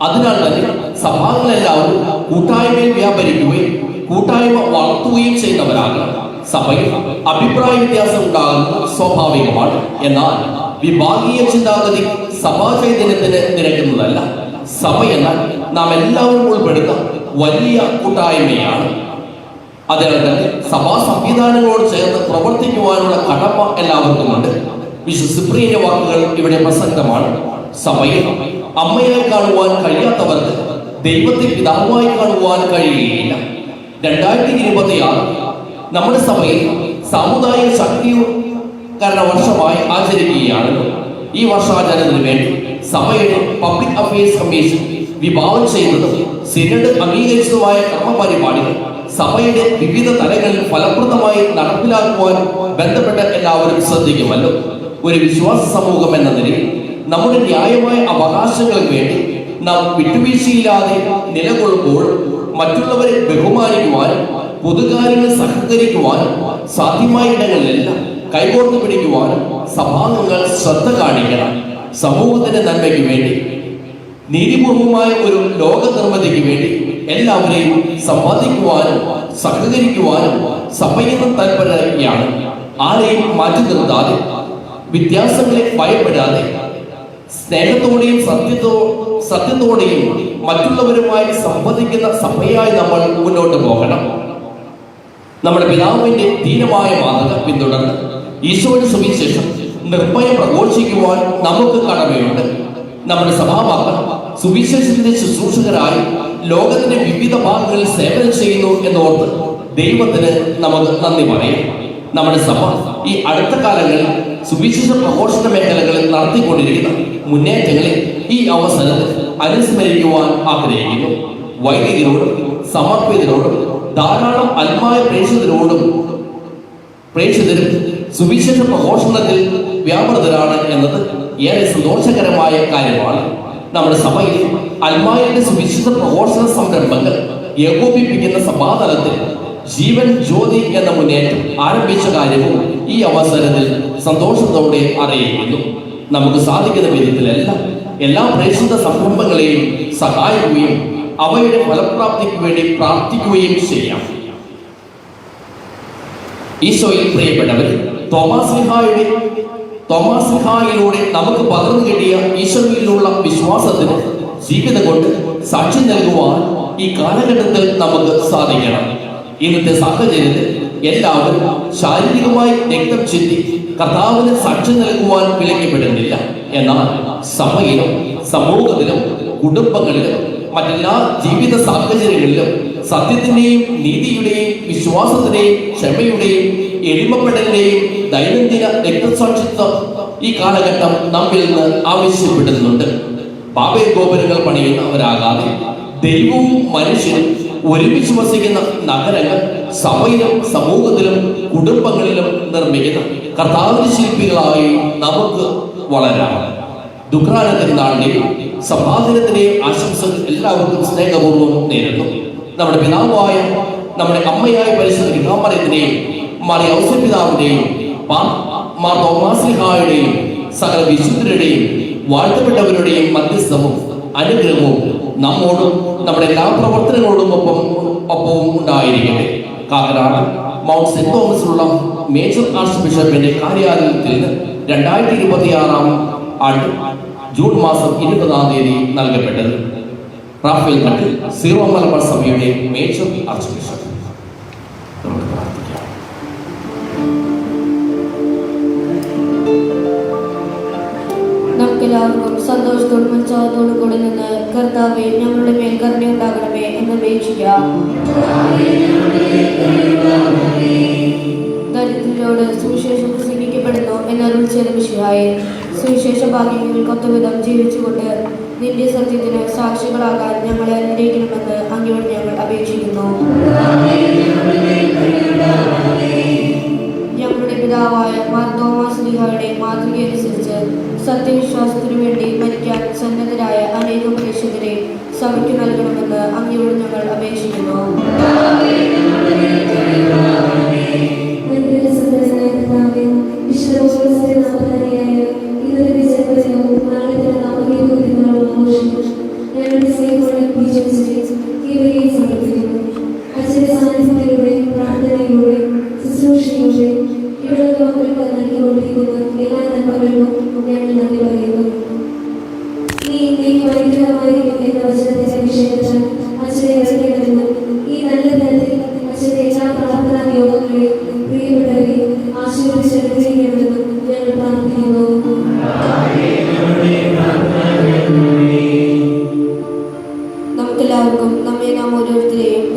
അതിനാൽ തന്നെ സഭാംഗങ്ങളെല്ലാവരും കൂട്ടായ്മയിൽ വ്യാപരിക്കുകയും കൂട്ടായ്മ വളർത്തുകയും ചെയ്യുന്നവരാകണം. സഭയിൽ അഭിപ്രായ വ്യത്യാസം ഉണ്ടാകുന്നത് സ്വാഭാവികമാണ്. എന്നാൽ വിഭാഗീയ ചിന്താഗതി സഭാ ചൈതന്യത്തിന് നിരക്കുന്നതല്ല. സഭ എന്നാൽ നാം എല്ലാവരും ഉൾപ്പെടുന്ന വലിയ കൂട്ടായ്മയാണ്. അതിനാൽ തന്നെ സഭാ സംവിധാനങ്ങളോട് ചേർന്ന് പ്രവർത്തിക്കുവാനുള്ള കടമ എല്ലാവർക്കുമുണ്ട്. വിശുദ്ധ സിപ്രിയന്റെ വാക്കുകൾ ഇവിടെ പ്രസക്തമാണ്. സഭയിൽ അമ്മയായി കാണുവാൻ കഴിയാത്തവർക്ക് ദൈവത്തെ പിതാവായി കാണുവാൻ കഴിയുകയില്ല. 2026 നമ്മുടെ സഭയിൽ സാമുദായിക ശാക്തീകരണ വർഷമായി ആചരിക്കുകയാണല്ലോ. ഈ വർഷാചരണത്തിന് വേണ്ടി സഭയുടെ പബ്ലിക് അഫയേഴ്സ് കമ്മീഷൻ വിഭാവനം ചെയ്തതും സിനഡ് അംഗീകരിച്ചതുമായ കർമ്മപരിപാടികൾ സഭയുടെ വിവിധ തലങ്ങളിൽ ഫലപ്രദമായി നടപ്പിലാക്കുവാൻ ബന്ധപ്പെട്ട എല്ലാവരും ശ്രദ്ധിക്കുമല്ലോ. ഒരു വിശ്വാസ സമൂഹം എന്ന നിലയിൽ നമ്മുടെ ന്യായമായ അവകാശങ്ങൾക്ക് വേണ്ടി നാം വിട്ടുവീഴ്ചയില്ലാതെ നിലകൊള്ളുമ്പോൾ മറ്റുള്ളവരെ ബഹുമാനിക്കുവാനും പൊതുകാര്യങ്ങൾ സഹകരിക്കുവാനും സാധ്യമായ ഇടങ്ങളിലെല്ലാം കൈകോർത്ത് പിടിക്കുവാനും സഭാംഗങ്ങൾ ശ്രദ്ധ കാണിക്കണം. സമൂഹത്തിന്റെ നന്മയ്ക്ക് വേണ്ടി നീതിപൂർവമായ ഒരു ലോക നിർമ്മിതിക്ക് വേണ്ടി എല്ലാവരെയും സമ്പാദിക്കുവാനും സഹകരിക്കുവാനും സഭയെന്ന താൽപര്യമാണ്. ആരെയും മാറ്റി നിർത്താതെ, വ്യത്യാസങ്ങളെ ഭയപ്പെടാതെ, സ്നേഹത്തോടെയും സത്യത്തോടെയും മറ്റുള്ളവരുമായി സംവദിക്കുന്ന സഭയായി നമ്മൾ മുന്നോട്ട് പോകണം. നമ്മുടെ പിതാവിന്റെ ധീരമായ മാതൃക പിന്തുടർന്ന് ഈശോയുടെ സുവിശേഷം നിർഭയം പ്രഘോഷിക്കുവാൻ നമുക്ക് കടമയുണ്ട്. നമ്മുടെ സഭാഭാഗം സുവിശേഷത്തിന്റെ ശുശ്രൂഷകരായി ലോകത്തിന്റെ വിവിധ ഭാഗങ്ങളിൽ സേവനം ചെയ്യുന്നു എന്നോർത്ത് ദൈവത്തിന് നമുക്ക് നന്ദി പറയാം. നമ്മുടെ സഭ ഈ അടുത്ത കാലങ്ങളിൽ സുവിശേഷ പ്രഘോഷണ മേഖലകളിൽ നടത്തിക്കൊണ്ടിരിക്കുന്ന മുന്നേറ്റങ്ങളെ ഈ അവസരത്തിൽ അനുസ്മരിക്കുവാൻ ആഗ്രഹിക്കുന്നു. വൈദികരോടും സമർപ്പിതരോടും ധാരാളം ആത്മായ പ്രേക്ഷിതരും സുവിശേഷ പ്രഘോഷണത്തിൽ വ്യാപൃതരാണ് എന്നത് ഏറെ സന്തോഷകരമായ കാര്യമാണ്. നമ്മുടെ സഭയിൽ അൽമായയുടെ സുവിശേഷ പ്രഘോഷണ സംരംഭങ്ങൾ ഏകോപിപ്പിക്കുന്ന സഭാതലത്തിൽ ജീവൻ ജ്യോതി എന്ന മുന്നേറ്റം ആരംഭിച്ച കാര്യവും ഈ അവസരത്തിൽ സന്തോഷത്തോടെ അറിയിക്കുന്നു. നമുക്ക് സാധിക്കുന്ന വിധത്തിലെല്ലാം എല്ലാ പ്രേക്ഷിത സംരംഭങ്ങളെയും സഹായിക്കുകയും അവയുടെ ഫലപ്രാപ്തിക്ക് വേണ്ടി പ്രാർത്ഥിക്കുകയും ചെയ്യാം. ഈശോയിൽ പ്രിയപ്പെട്ടവർ, തോമാസ്ലിഹായിലൂടെ നമുക്ക് പകർന്നു കിട്ടിയ ഈശോയിലുള്ള വിശ്വാസത്തിന് ജീവിതം കൊണ്ട് സാക്ഷ്യം നൽകുവാൻ ഈ കാലഘട്ടത്തിൽ നമുക്ക് സാധിക്കണം. ഇന്നത്തെ സാഹചര്യത്തിൽ എല്ലാവരും ശാരീരികമായി രക്തം ചിന്തി കർത്താവിന് സാക്ഷ്യം നൽകുവാൻ വിളിക്കപ്പെടുന്നില്ല. എന്നാൽ സഭയിലും സമൂഹത്തിലും കുടുംബങ്ങളിലും മറ്റെല്ലാ ജീവിത സാഹചര്യങ്ങളിലും സത്യത്തിന്റെയും നീതിയുടെയും വിശ്വാസത്തിന്റെയും ക്ഷമയുടെയും എളിമപ്പെടലിന്റെയും ദൈനംദിന രക്തസാക്ഷിത്വം ഈ കാലഘട്ടം നമ്മിൽ നിന്ന് ആവശ്യപ്പെടുന്നുണ്ട്. ബാബേ ഗോപുരങ്ങൾ പണിയുന്നവരാകാതെ ദൈവവും മനുഷ്യരും ഒരുമിച്ച് വസിക്കുന്ന നഗരങ്ങൾ സഭയിലും സമൂഹത്തിലും കുടുംബങ്ങളിലും നിർമ്മിക്കുന്ന കർത്താവിന്റെ ശില്പികളായി നമുക്ക് വളരാം. ദുഃഖാനത്തിന് നാളിന്റെയും സമാധാനത്തിന്റെയും ആശംസകൾ എല്ലാവർക്കും സ്നേഹപൂർവ്വം നേരുന്നു. നമ്മുടെ പിതാവായ നമ്മുടെ അമ്മയായ പരിശുദ്ധ വികാമറിയത്തിന്റെയും മാറിയ ഔസപിതാവിന്റെയും മാർ തോമാസ്ലിഹായുടെയും സകല വിശുദ്ധരുടെയും വാഴ്ത്തപ്പെട്ടവരുടെയും മധ്യസ്ഥവും അനുഗ്രഹവും നമ്മോടും നമ്മുടെ എല്ലാ പ്രവർത്തനങ്ങളോടും ഒപ്പവും ഉണ്ടായിരിക്കട്ടെ. കാക്കനാട് മൗണ്ട് സെന്റ് തോമസിലുള്ള മേജർ ആർച്ച് ബിഷപ്പിന്റെ കാര്യാലയത്തിൽ നിന്ന് 2026 ആണ്ട് ജൂൺ മാസം 20 തീയതി നൽകപ്പെട്ടത്. റാഫേൽ മട്ടിൽ സീറോ മലബാർ സഭയുടെ മേജർ ആർച്ച് ബിഷപ്പ്. നമുക്കെല്ലാവർക്കും സന്തോഷത്തോടും ഉത്സാഹത്തോടും കൂടി നിന്ന് കർത്താവേ ഞങ്ങളുടെ മേൽ കരുണയുണ്ടാകണമേ എന്ന് അപേക്ഷിക്കാം. ദരിദ്രരോട് സുവിശേഷം പ്രസംഗിക്കപ്പെടുന്നു എന്നരുൾ ചെയ്ത വിഷയമായി സുവിശേഷ ഭാഗ്യങ്ങൾക്ക് ഒത്തവിധം ജീവിച്ചുകൊണ്ട് നിന്റെ സത്യത്തിന് സാക്ഷികളാകാൻ ഞങ്ങളെ അനുഗ്രഹിക്കണമെന്ന് അങ്ങയോട് ഞങ്ങൾ അപേക്ഷിക്കുന്നു. ഞങ്ങളുടെ പിതാവായ മാർ തോമാസ്ലിഹായുടെ മാതൃകയനുസരിച്ച് സത്യവിശ്വാസത്തിനു വേണ്ടി മരിക്കാൻ സന്നദ്ധരായ അനേകം പ്രേക്ഷിതരെ സഭയ്ക്ക് നൽകണമെന്ന് അങ്ങയോട് ഞങ്ങൾ അപേക്ഷിക്കുന്നു.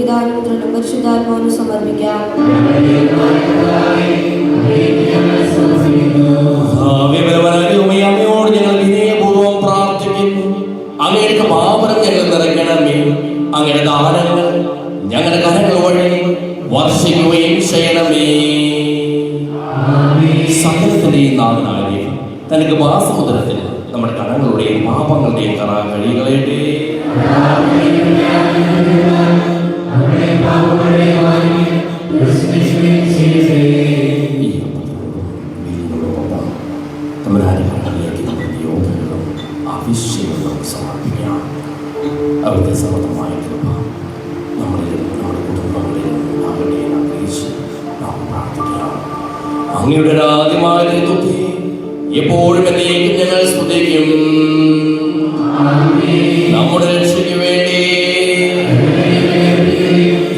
പിതാവിനും പുത്രനും പരിശുദ്ധാത്മാവിനും സമർപ്പിക്കാം. അമ്മയോട് ഞങ്ങൾ വിനയപൂർവ്വം പ്രാർത്ഥിക്കുന്നു. അങ്ങയുടെ പാപം ഞങ്ങൾ നിറയ്ക്കണമേ. അങ്ങയുടെ ദാനങ്ങൾ ഞങ്ങളുടെ കരങ്ങൾ വഴി വർഷിക്കുകയും ചെയ്യണമേ. സകലത്തിന്റെയും നാഥനായ ദൈവം തനിക്ക് മാസമുദ്രത്തിൽ നമ്മുടെ കടങ്ങളുടെയും പാപങ്ങളുടെയും കറ കഴികളയട്ടെ. അവിടുത്തെ സമൃദ്ധമായ കൃപ നമ്മളിലും നമ്മുടെ കുടുംബങ്ങളിലും എല്ലാവരുടെയും അറിയിച്ച് നാം പ്രാർത്ഥിക്കാം. അങ്ങയുടെ രാജ്യമായ ദൈവത്തെ എപ്പോഴും എന്നേക്കും ഞങ്ങൾ സ്തുതിക്കും. നമ്മുടെ രക്ഷയ്ക്ക് വേണ്ടി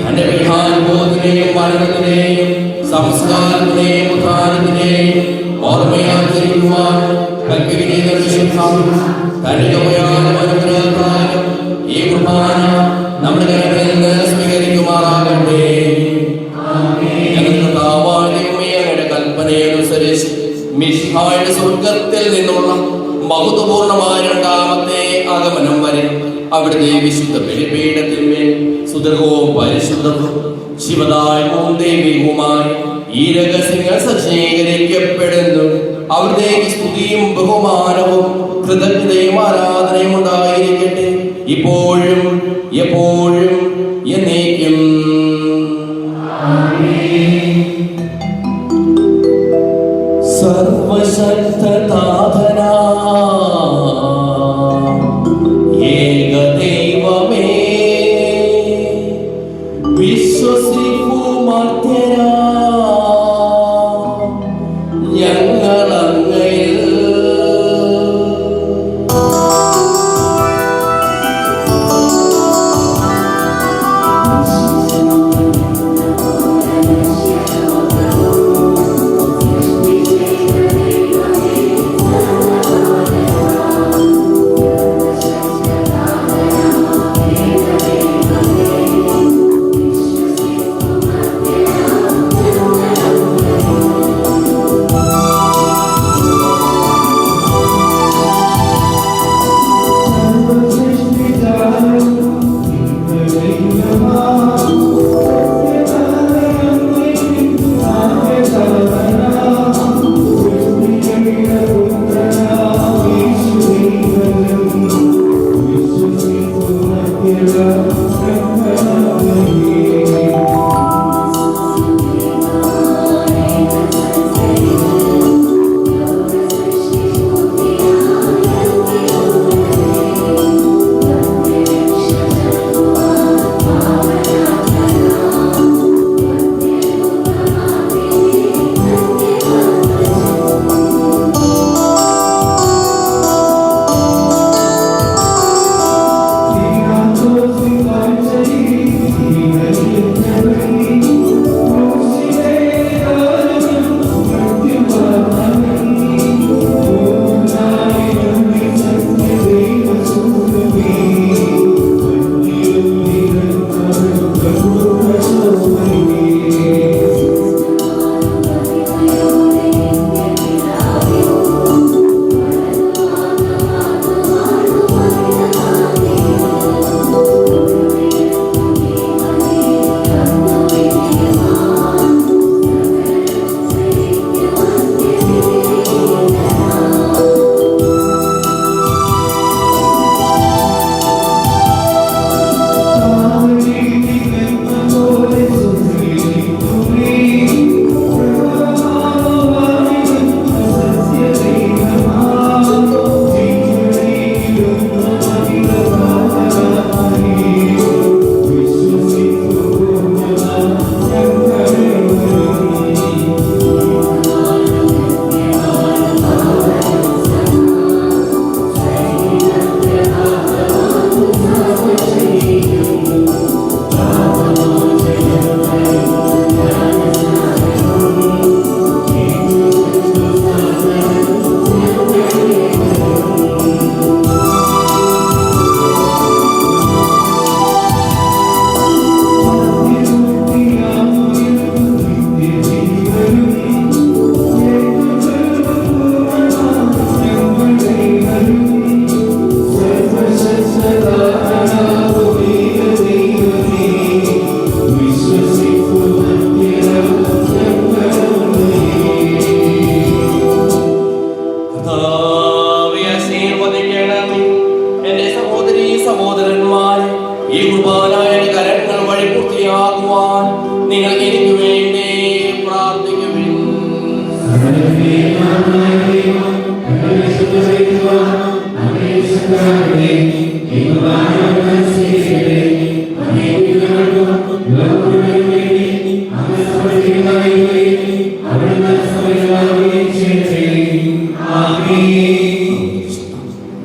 തന്റെ പീഠാനുഭവത്തിനെയും മരണത്തിനെയും സംസ്കാരത്തിനെയും ഉദ്ധാനത്തിനെയും ഓർമ്മയാചരിക്കുവാൻ ഈ കുർബാന നമ്മുടെ കരങ്ങളിൽ നിന്ന് സ്വീകരിക്കുമാറാകട്ടെ. ഞങ്ങളുടെ അങ്ങയുടെ കൽപ്പനയനുസരിച്ച് മിശിഹായുടെ സ്വർഗത്തിൽ നിന്നുള്ള മഹത്വപൂർണമായ രണ്ടാമത്തെ ആഗമനം വരെ അവിടുത്തെ വിശുദ്ധ ബലിപീഠത്തിന്മേൽ സുദൃഢവും പരിശുദ്ധവും ശിവദായകവും ദൈവികവുമായി ഈ രഹസ്യങ്ങൾ സജ്ജീകരിക്കപ്പെടുന്നു. അവിടുത്തെ സ്തുതിയും ബഹുമാനവും കൃതജ്ഞതയും ആരാധനയും ഉണ്ടായിരിക്കട്ടെ, ഇപ്പോഴും എപ്പോഴും എന്നേക്കും. സർവശക്തനാഥനാ ഏകദൈവമേ, വിശ്വസിക്കുമർത്യനാ ഞങ്ങളങ്ങയിൽ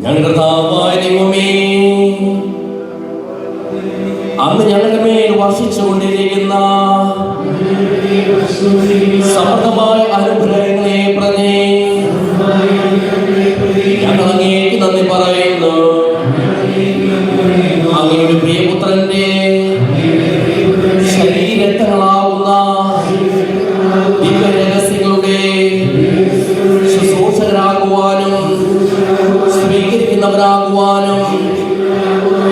ഞങ്ങളുടെ കർത്താവായ ദൈവമേ, അങ്ങ് ഞങ്ങളുടെ മേൽ വർഷിച്ചുകൊണ്ടിരിക്കുന്ന സമൃദ്ധമായ അനുഗ്രഹങ്ങളെ പ്രതി ഞങ്ങൾ അങ്ങേക്ക് നന്ദി പറയുന്നു. അങ്ങയുടെ പ്രിയപുത്രന്റെ ശരീരങ്ങളാവുന്ന ദിവ്യ രഹസ്യങ്ങളുടെ ശുശ്രൂഷകരാകുവാനും സ്വീകരിക്കുന്നവരാകുവാനും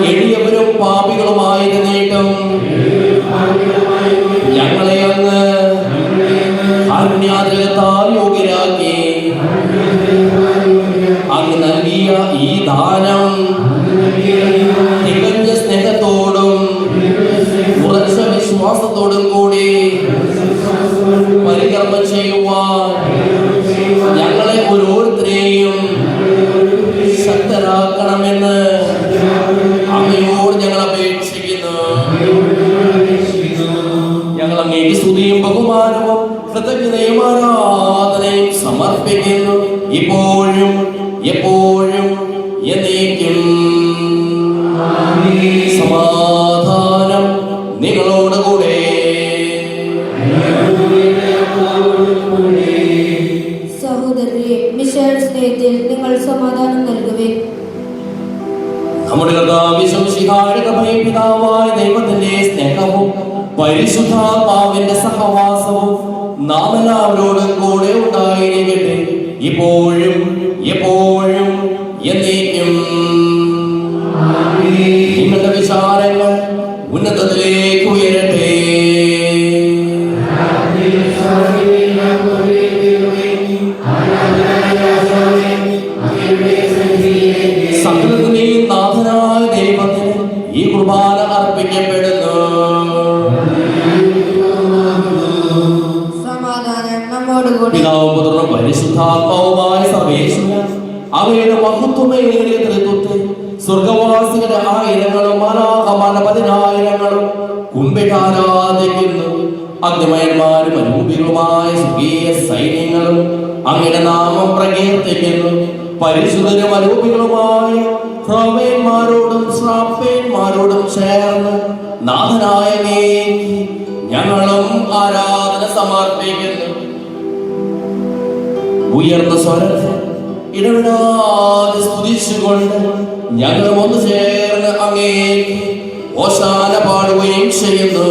എളിയവരും പാപികളുമായിരുന്നേക്കും ഞങ്ങളെ അങ്ങ് കാരുണ്യാദ്രകത്താൽ യോഗ്യരാക്കി. അങ്ങ് നൽകിയ ഈ ദാനം തികഞ്ഞ സ്നേഹത്തോടും ഉറച്ച വിശ്വാസത്തോടും കൂടി പരികർമ്മം ചെയ്യുവാൻ ഞങ്ങളെ ഓരോരുത്തരെയും ശക്തരാക്കണമെന്ന് അങ്ങയോട് ഞങ്ങൾ അപേക്ഷിക്കുന്നു. ഞങ്ങൾ അങ്ങേക്ക് സ്തുതിയും ബഹുമാനവും കൃതജ്ഞതയും ആരാധനയും സമർപ്പിക്കുന്നു, ഇപ്പോഴും എപ്പോഴും എന്നേക്കും. സമാധാനം നിങ്ങളോട് കൂടെ. സഹോദരരെ, മിശിഹായുടെ സ്നേഹത്തിൽ നിങ്ങൾ സമാധാനം നൽകുവിൻ. നമ്മുടെ കർത്താവിന്റെ കൃപയും പിതാവായ ദൈവത്തിന്റെ സ്നേഹവും പരിശുദ്ധാത്മാവിന്റെ സഹവാസവും നാം എല്ലാവരോടും കൂടെ ഉണ്ടായിരിക്കട്ടെ, ഇപ്പോഴും എപ്പോഴും എന്നേക്കും. നിങ്ങളുടെ വിചാരങ്ങൾ ഉന്നതത്തിലേക്ക് ഉയരട്ടെ. സകലത്തിന്റെയും നാഥനായ ദൈവത്തിന് ഈ കുർബാന അർപ്പിക്കപ്പെടുന്നു. സമാധാനം നമ്മോടുകൂടി. പിതാവും പുത്രനും പരിശുദ്ധാത്മാവുമായ സർവേശ്വരൻ അവയുടെ മഹത്വമേറിയ തൃത്വത്തെ സ്വർഗവാസികളുടെ ആയിരങ്ങളും മാലാഖമാരുടെ പതിനായിരങ്ങളും കുമ്പിട്ടാരാധിക്കുന്നു. അഗ്നിമയന്മാരും അനുഭൂപികളുമായ സ്വർഗീയ സൈന്യങ്ങളും അങ്ങയുടെ നാമം പ്രകീർത്തിക്കുന്നു. പരിശുദ്ധരും അരൂപികളുമായ ക്രൗവേന്മാരോടും ശ്രാപ്പേന്മാരോടും ചേർന്ന് നാഥനായ അങ്ങേക്ക് ഞങ്ങളും ആരാധന സമർപ്പിക്കുന്നു. ഉയർന്ന സ്വരത്തിൽ ഇടവിടാതെ സ്തുതിച്ചുകൊണ്ട് ഞങ്ങൾ ഒന്ന് ചേർന്ന് അങ്ങേക്ക് ഓശാന പാടുകയും ചെയ്യുന്നു.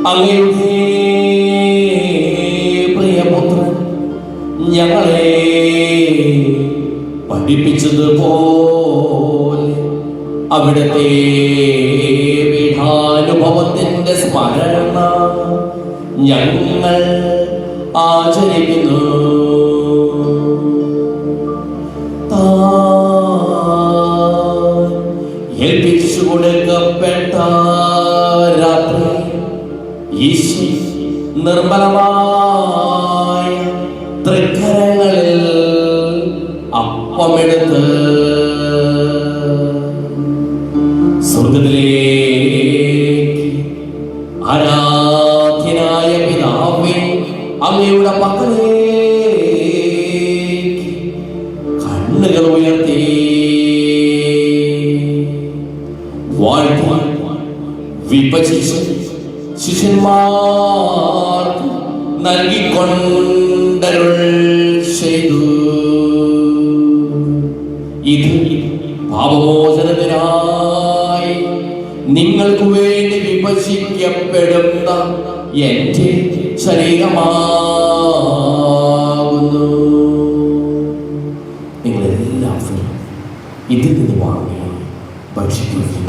അങ്ങയുടെ പ്രിയപുത്രൻ ഞങ്ങളെ പഠിപ്പിച്ചതുപോലെ അവിടുത്തെ പീഠാനുഭവത്തിന്റെ സ്മരണ ഞങ്ങൾ ആചരിക്കുന്നു. ഏൽപ്പിച്ചു കൊടുക്കപ്പെട്ട രാത്രി ഈശോ നിർമ്മലമായ തൃക്കരങ്ങളിൽ അപ്പമെടുത്ത് സ്വർഗ്ഗത്തിലേക്ക് ആരാധ്യനായ പിതാവേ അങ്ങയുടെ പക്കലേക്ക് കണ്ണുകൾ ഉയർത്തി വാഴ്ത്തി വിഭജിച്ച് ശിഷ്യന്മാർക്ക് നൽകിക്കൊണ്ടരുൾ ചെയ്തു. ഇത് പാപമോചനത്തിനായി നിങ്ങൾക്ക് വേണ്ടി വിഭജിക്കപ്പെടുന്ന എന്റെ ശരീരമാകുന്നു. നിങ്ങളെല്ലാവരും ഇതിൽ നിന്ന് വാങ്ങി ഭക്ഷിക്കുക.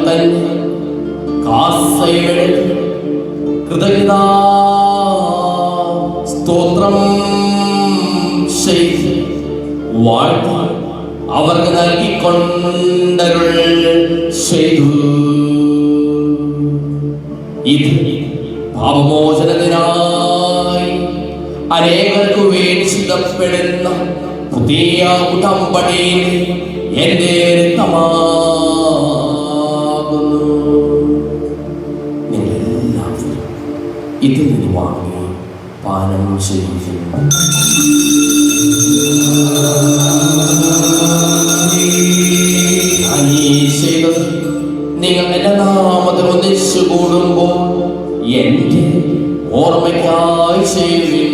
തന്നെ കാസയുടെ കൃതജ്ഞതാ സ്തോത്രം ചെയ്ത് വാഴ്ത്തി അവർക്ക് നൽകിക്കൊണ്ടരുൾ ചെയ്തു. ഇത് പാപമോചനത്തിനായി അനേകർക്ക് വേണ്ടി ചിന്തപ്പെടുന്ന പുതിയ ഉടമ്പടിയിൽ എന്റെ രക്തമാകുന്നു. നിങ്ങളെല്ലാവരും ഇതിൽ നിന്ന് വാങ്ങി പാനം ചെയ്യുന്നു. നിങ്ങൾ എന്റെ നാമത്തിൽ ഒന്നിച്ചു കൂടുമ്പോൾ എന്റെ ഓർമ്മയ്ക്കായി ചെയ്യുവിൻ.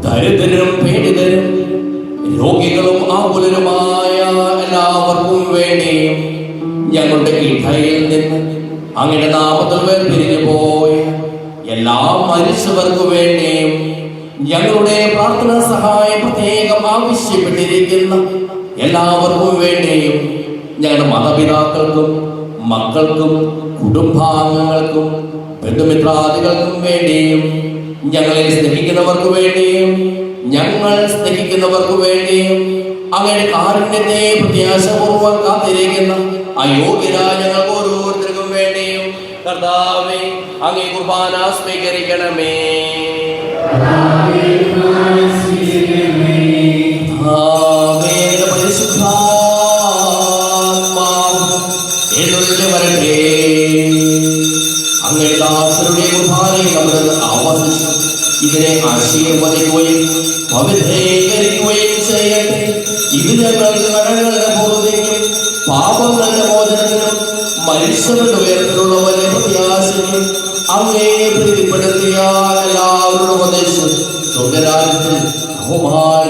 ദരിദ്രരും പീഡിതരും രോഗികളും ആകുലരുമായ എല്ലാവർക്കും വേണ്ടിയും ഞങ്ങളുടെ ഇടയിൽ നിന്ന് അങ്ങയുടെ നാമത്തിൽ വേർപിരിഞ്ഞു പോയ എല്ലാ മനുഷ്യർക്കു വേണ്ടിയും ഞങ്ങളുടെ പ്രാർത്ഥനാ സഹായം പ്രത്യേകം ആവശ്യപ്പെട്ടിരിക്കുന്ന എല്ലാവർക്കും വേണ്ടിയും ഞങ്ങളുടെ മാതാപിതാക്കൾക്കും മക്കൾക്കും കുടുംബാംഗങ്ങൾക്കും ബന്ധുമിത്രാദികൾക്കും വേണ്ടിയും ഞങ്ങളെ സ്നേഹിക്കുന്നവർക്ക് വേണ്ടിയും ഞങ്ങൾ സ്നേഹിക്കുന്നവർക്ക് വേണ്ടിയും അങ്ങയുടെ കാരുണ്യത്തെ പ്രത്യാശപൂർവ്വം കാത്തിരിക്കുന്ന അയോഗ്യരായ ഞങ്ങൾ ഓരോരുത്തർക്കും വേണ്ടിയും കർത്താവേ അങ്ങേ കുർബാന സ്വീകരിക്കണമേ. പരിശുദ്ധാത്മാവ് വരട്ടെ. അങ്ങയുടെ ദാസരുടെ കുർബാനയിൽ നമ്മൾ ആവർത്തിച്ചു ഇതിനെ ആശീർവദിക്കുകയും പവിത്രീകരിക്കുകയും ചെയ്യട്ടെ. ഇത് ഞങ്ങൾക്ക് കടങ്ങളുടെ പൂർത്തിക്കും പാപങ്ങളുടെ മോചനത്തിനും മനുഷ്യരുടെ ഉയരത്തിലുള്ള വലിയ പ്രത്യാശയും അങ്ങേ പ്രീതിപ്പെടുത്തിയ എല്ലാവരുടെ ഉപദേശം സ്വർഗരാജ്യത്തിൽ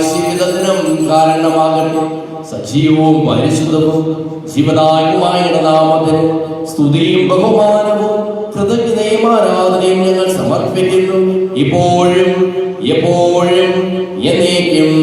ജീവിതത്തിനും കാരണമാകട്ടെ. സജീവവും പരിശുദ്ധവും ജീവദായകമായ നാമത്തിന് സ്തുതിയും ബഹുമാനവും കൃതജ്ഞതയും ആരാധനയും ഞങ്ങൾ സമർപ്പിക്കുന്നു, ഇപ്പോഴും എപ്പോഴും എന്നേക്കും.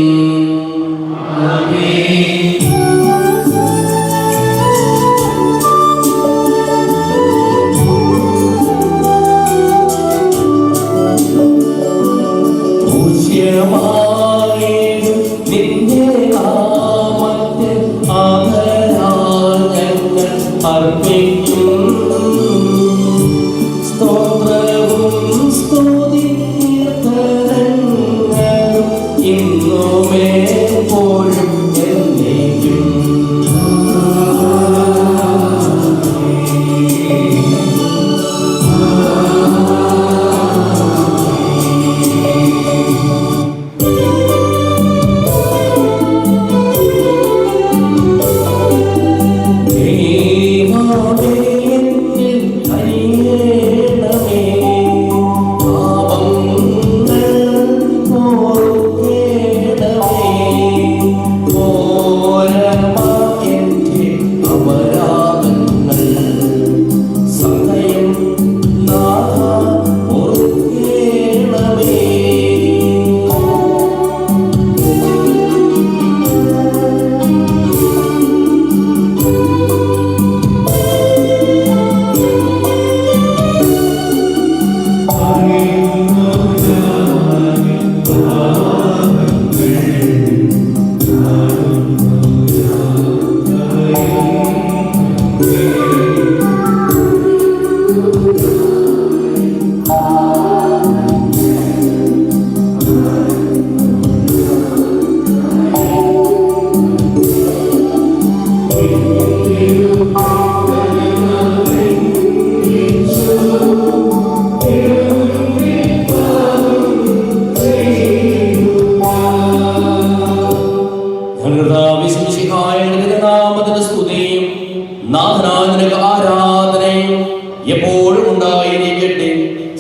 എപ്പോഴും ഉണ്ടായിരിക്കട്ടെ.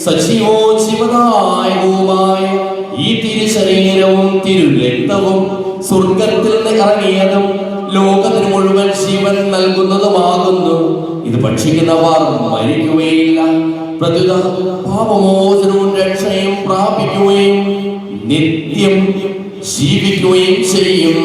സജീവവും ശിവദായകവുമായ ഈ തിരുശരീരവും തിരുരക്തവും സ്വർഗത്തിൽ നിന്ന് ഇറങ്ങിയതും ലോകത്തിന് മുഴുവൻ ജീവൻ നൽകുന്നതുമാകുന്നു. ഇത് ഭക്ഷിക്കുന്നവർ മരിക്കുകയില്ല, പ്രത്യുത പാപമോചനവും രക്ഷയും പ്രാപിക്കുകയും നിത്യം ജീവിക്കുകയും ചെയ്യും.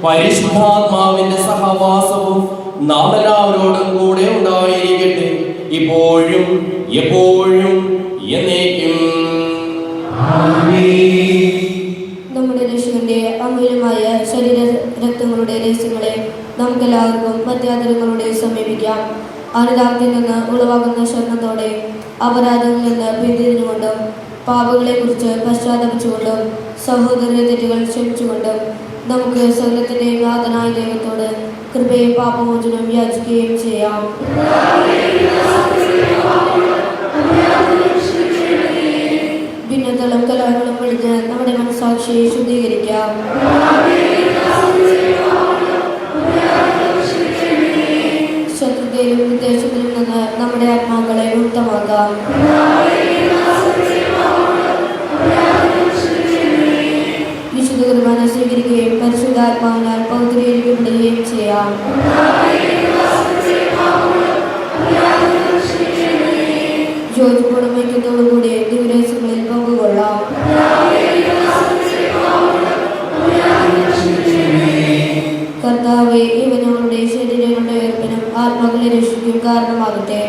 പരിശുദ്ധാത്മാവിന്റെ സഹവാസവും നാം എല്ലാവരോടും കൂടെ ഉണ്ടായിരിക്കട്ടെ, ഇപ്പോഴും എപ്പോഴും എന്നേക്കും. നമ്മുടെ രക്ഷകന്റെ അമൂല്യമായ ശരീര രക്തങ്ങളുടെ രഹസ്യങ്ങളെ നമുക്കെല്ലാവർക്കും മധ്യാന്തരങ്ങളോടെ സമീപിക്കാം. അനുതാപത്തിൽ നിന്ന് ഉളവാകുന്ന ശരണത്തോടെ അപരാധങ്ങളിൽ നിന്ന് പിന്തിരിഞ്ഞുകൊണ്ടും പാപങ്ങളെ കുറിച്ച് പശ്ചാത്തപിച്ചുകൊണ്ടും സഹോദര തെറ്റുകൾ ക്ഷമിച്ചുകൊണ്ടും നമുക്ക് സകലത്തിന്റെ നാഥനായ ദൈവത്തോട് കൃപയും പാപമോചനവും യാചിക്കുകയും ചെയ്യാം. ഭിന്നതകളും കലഹങ്ങളും വെടിഞ്ഞ് നമ്മുടെ മനസ്സാക്ഷിയെ ശുദ്ധീകരിക്കാം. ശത്രുതയിലും വിദ്വേഷത്തിലും നിന്ന് നമ്മുടെ ആത്മാക്കളെ മുക്തമാക്കാം. വിശുദ്ധ കുർബാന സ്വീകരിക്കുകയും പരിശുദ്ധാത്മാവിനാൽ പൗത്രീകരിക്കപ്പെടുകയും ചെയ്യാം. യോജിപ്പോടും ഐക്യത്തോടുകൂടി ദിവരഹസ്യങ്ങളിൽ പങ്കുകൊള്ളാം. കർത്താവേ, ഇവ ഞങ്ങളുടെ ശരീരങ്ങളുടെ ഉയർപ്പിനും ആത്മാക്കളെ രക്ഷിക്കും കാരണമാകട്ടെ.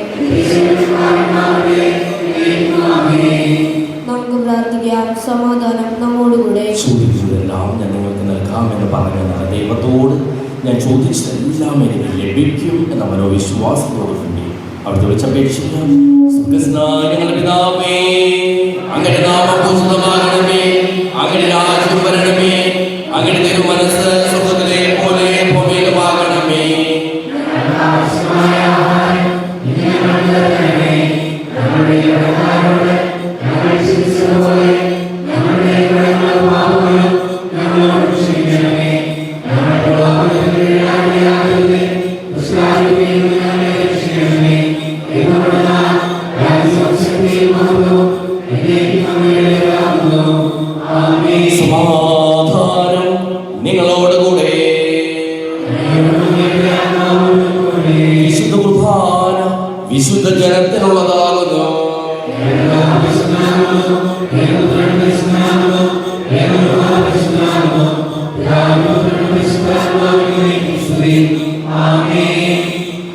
നമുക്ക് പ്രാർത്ഥിക്കാം. സമാധാനം നമ്മോടുകൂടെ. ചോദിച്ചതെല്ലാം ഞാൻ നിങ്ങൾക്ക് നൽകാമെന്ന് പറഞ്ഞതാണ് ദൈവത്തോട്. ഞാൻ ചോദിച്ചതെല്ലാം എനിക്ക് ലഭിക്കും എന്ന മനോവിശ്വാസത്തോടു കൂടി അവിടുത്തെ വിളിച്ചപേക്ഷിക്കാം. ഞങ്ങളുടെ പിതാവേ, അങ്ങയുടെ നാമം പൂജിതമാകണമേ, അങ്ങയുടെ രാജ്യം വരണമേ, അങ്ങയുടെ തിരുമനസ്സ് സ്വർഗ്ഗത്തിലെ പോലെ ഭൂമിയിലുമാകണമേ. സമാധാനം നിങ്ങളോടുകൂടെ. വിശുദ്ധ കുർബാന വിശുദ്ധ ജനത്തിനുള്ളതാകുന്നു.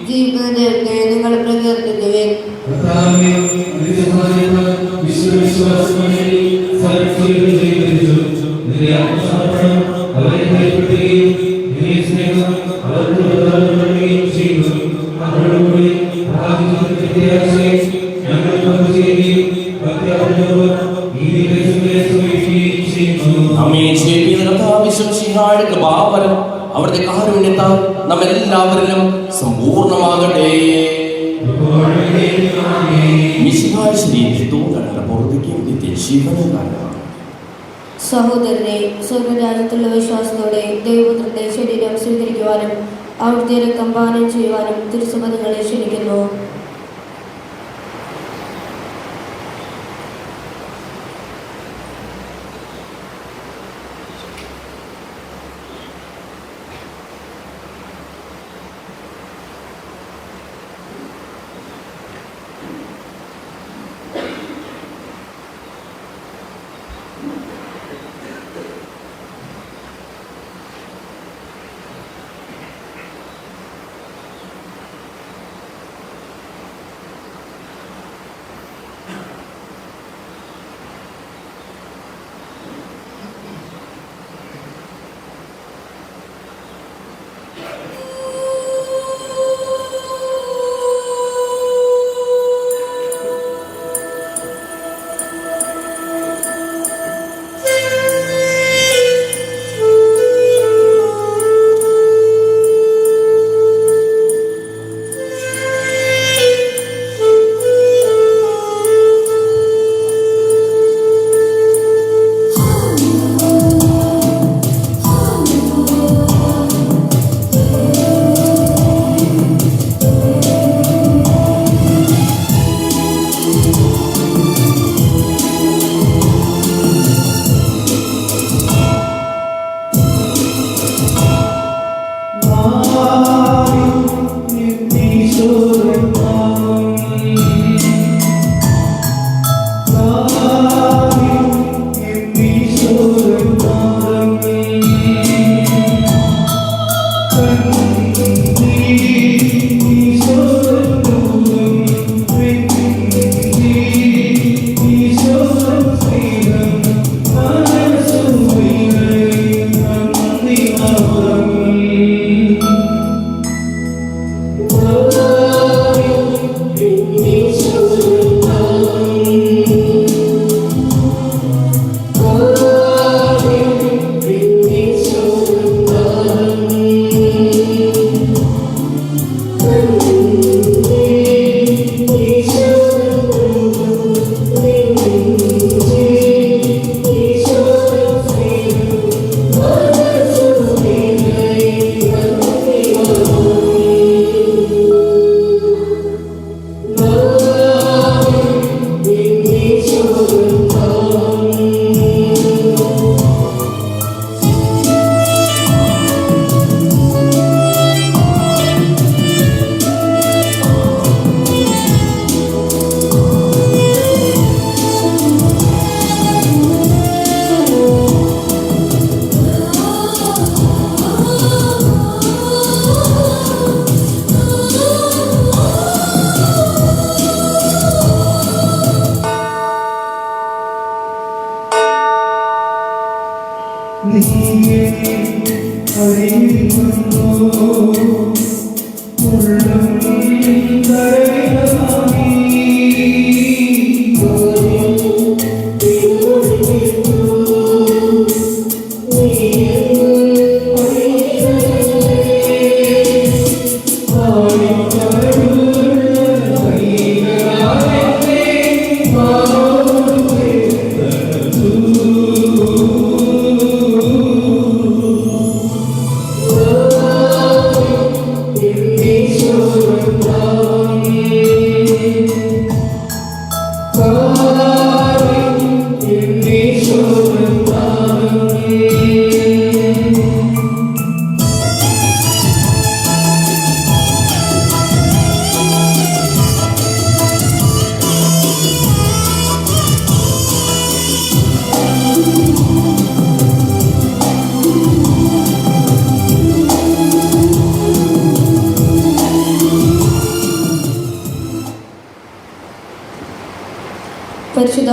ജീവിതത്തെ നിങ്ങൾ പ്രകീർത്തിക്കുവിൻ. വിശുദ്ധ അവിടുത്തെ കാരുണ്യത്താൽ നമ്മെല്ലാവരിലും സമ്പൂർണ്ണമാകട്ടെ. സഹോദരനെ, സ്വർഗരാജ്യത്തുള്ള വിശ്വാസത്തോടെ ദൈവപുത്രന്റെ ശരീരം സ്വീകരിക്കുവാനും അവിടുത്തെ രക്തം പാനം ചെയ്യുവാനും തിരുസഭ നിങ്ങളെ ക്ഷണിക്കുന്നു.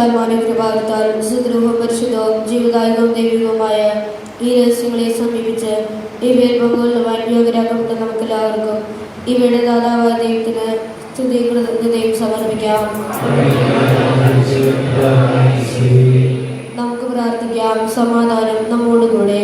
പരിശുദ്ധാത്മാനുഗ്രഹത്താൽ സുദൃഢവും പരിശുദ്ധവും ജീവദായകവും ദൈവികവുമായ ഈ രഹസ്യങ്ങളെ സമീപിച്ച് ഇവയിൽ പങ്കുകൊള്ളുവാൻ യോഗ്യരാക്കപ്പെട്ട നമുക്കെല്ലാവർക്കും ഇവയുടെ ദാതാവായ ദൈവത്തിന് സ്തുതിയും കൃതജ്ഞതയും സമർപ്പിക്കാം. നമുക്ക് പ്രാർത്ഥിക്കാം. സമാധാനം നമ്മോടുകൂടെ.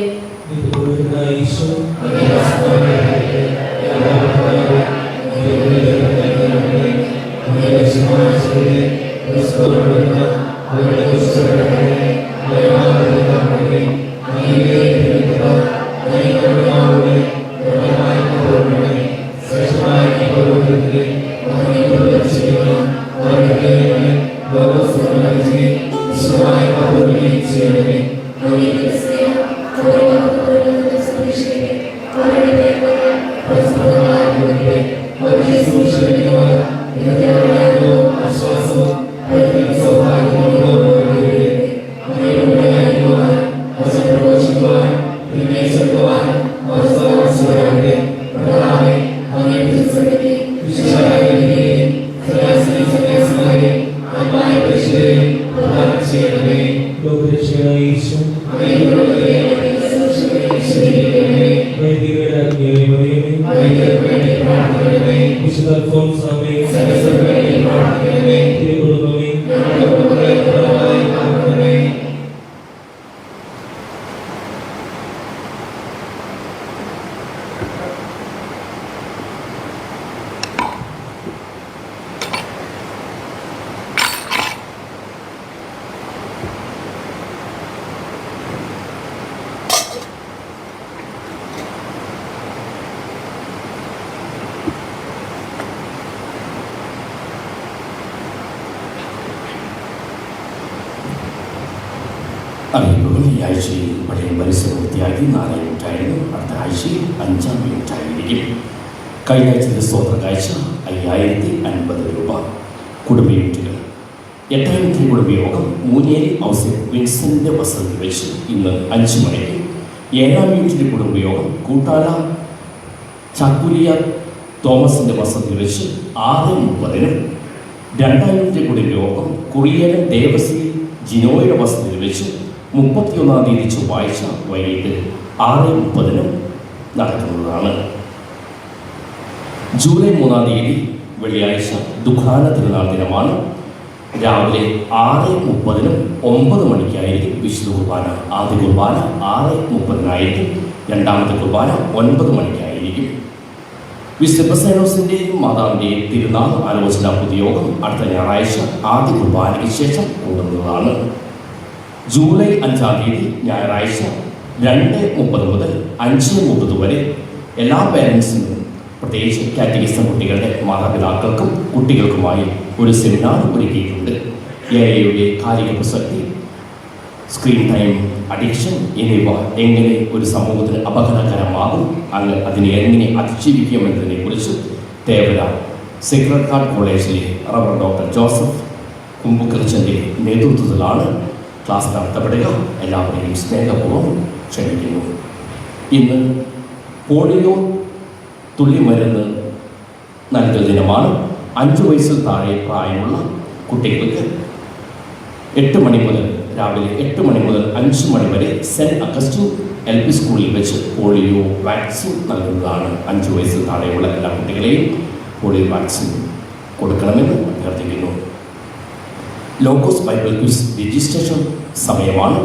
അറിയിപ്പുകൾ ഈ ആഴ്ചയിൽ പഴയ മത്സരവൃത്തിയാക്കി 4 മിനിറ്റായിരുന്നു. അടുത്ത ആഴ്ചയിൽ 5 മിനിറ്റായിരിക്കും. കഴിഞ്ഞ ആഴ്ചത്തെ സ്വതന്ത്ര കാഴ്ച 5050 രൂപ. കുടുംബ യൂണിറ്റുകൾ 8ാമത്തെ കുടുംബയോഗം മൂന്നേരി ഔസേപ്പ് വിൻസെൻ്റ് വസതിയിൽ വെച്ച് ഇന്ന് 5 മണിക്ക്. 7ാം യൂണിറ്റിൻ്റെ കുടുംബയോഗം കൂട്ടാല ചക്കുലിയ തോമസിൻ്റെ വസതിയിൽ വെച്ച് 6:30. 2ാം യൂണിറ്റിൻ്റെ കുടുംബയോഗം കുറിയരം ദേവശ്രീ ജിനോയുടെ വസതിയിൽ വെച്ച് 31-ാം തീയതി ചൊവ്വാഴ്ച വൈകിട്ട് 6:30 നടക്കുന്നതാണ്. ജൂലൈ 3-ാം തീയതി വെള്ളിയാഴ്ച ദുഃഖാന തിരുനാൾ ദിനമാണ്. രാവിലെ 6:30 9 മണിക്കായിരിക്കും വിശുദ്ധ കുർബാന. ആദ്യ കുർബാന 6:30 രണ്ടാമത്തെ കുർബാന 9 മണിക്കായിരിക്കും. വിശുദ്ധ ബസേനോസിൻ്റെയും മാതാവിൻ്റെയും തിരുനാൾ ആലോചന പൊതുയോഗം അടുത്ത ഞായറാഴ്ച ആദ്യ കുർബാനയ്ക്ക് ശേഷം കൂടുന്നതാണ്. ജൂലൈ 5-ാം തീയതി ഞായറാഴ്ച 2:30 മുതൽ 5:30 വരെ എല്ലാ പേരൻസിനും, പ്രത്യേകിച്ച് കാറ്റഗിസം കുട്ടികളുടെ മാതാപിതാക്കൾക്കും കുട്ടികൾക്കുമായി ഒരു സെമിനാർ ഒരുക്കിയിട്ടുണ്ട്. AI-യുടെ കാലിക പ്രസക്തി, സ്ക്രീൻ ടൈം അഡിക്ഷൻ എന്നിവ എങ്ങനെ ഒരു സമൂഹത്തിന് അപകടകരമാകും, അതിനെ എങ്ങനെ അതിജീവിക്കുമെന്നതിനെ കുറിച്ച് തേവര സേക്രഡ് ഹാർട്ട് കോളേജിലെ റവർ ഡോക്ടർ ജോസഫ് കുമ്പുക്കർച്ചൻ്റെ നേതൃത്വത്തിലാണ് ക്ലാസ് നടത്തപ്പെടുക. എല്ലാവരെയും സ്നേഹപൂർവ്വം ക്ഷണിക്കുന്നു. ഇന്ന് പോളിയോ തുള്ളിമരുന്ന് നൽകൽ ദിനമാണ്. 5 വയസ്സിൽ താഴെ പ്രായമുള്ള കുട്ടികൾക്ക് 8 മണി മുതൽ രാവിലെ 8 മണി മുതൽ 5 മണി വരെ സെൻറ്റ് അഗസ്റ്റിൻ LP സ്കൂളിൽ വെച്ച് പോളിയോ വാക്സിൻ നൽകുന്നതാണ്. 5 വയസ്സിൽ താഴെയുള്ള എല്ലാ കുട്ടികളെയും പോളിയോ വാക്സിൻ കൊടുക്കണമെന്ന് അഭ്യർത്ഥിക്കുന്നു. ലോഗോസ് ബൈബിൾ ക്വിസ് രജിസ്ട്രേഷൻ സമയമാണ്.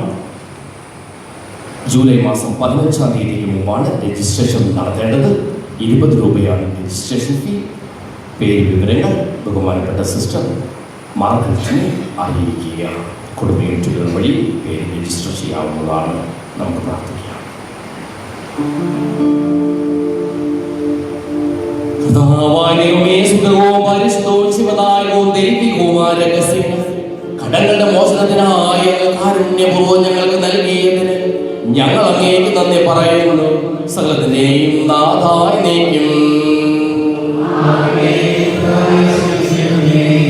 ജൂലൈ മാസം 15-ാം തീയതിക്ക് മുമ്പാണ് രജിസ്ട്രേഷൻ നടത്തേണ്ടത്. 20 രൂപയാണ് രജിസ്ട്രേഷൻ ഫീ. പേര് വിവരങ്ങൾ ബഹുമാനപ്പെട്ട സിസ്റ്റർ മാർഗരറ്റിനെ അറിയിക്കുക. കുടുംബ യൂണിറ്റുകൾ വഴി പേര് രജിസ്റ്റർ ചെയ്യാവുന്നതാണ്. നമുക്ക് പ്രാർത്ഥിക്കാം. കടങ്ങളുടെ മോചനത്തിനായ കാരുണ്യപൂർവ്വം ഞങ്ങൾക്ക് നൽകിയതിന് ഞങ്ങൾ അങ്ങേക്ക് നന്ദി പറയുന്നു. സകലത്തിനെയും നാഥായി നീക്കും.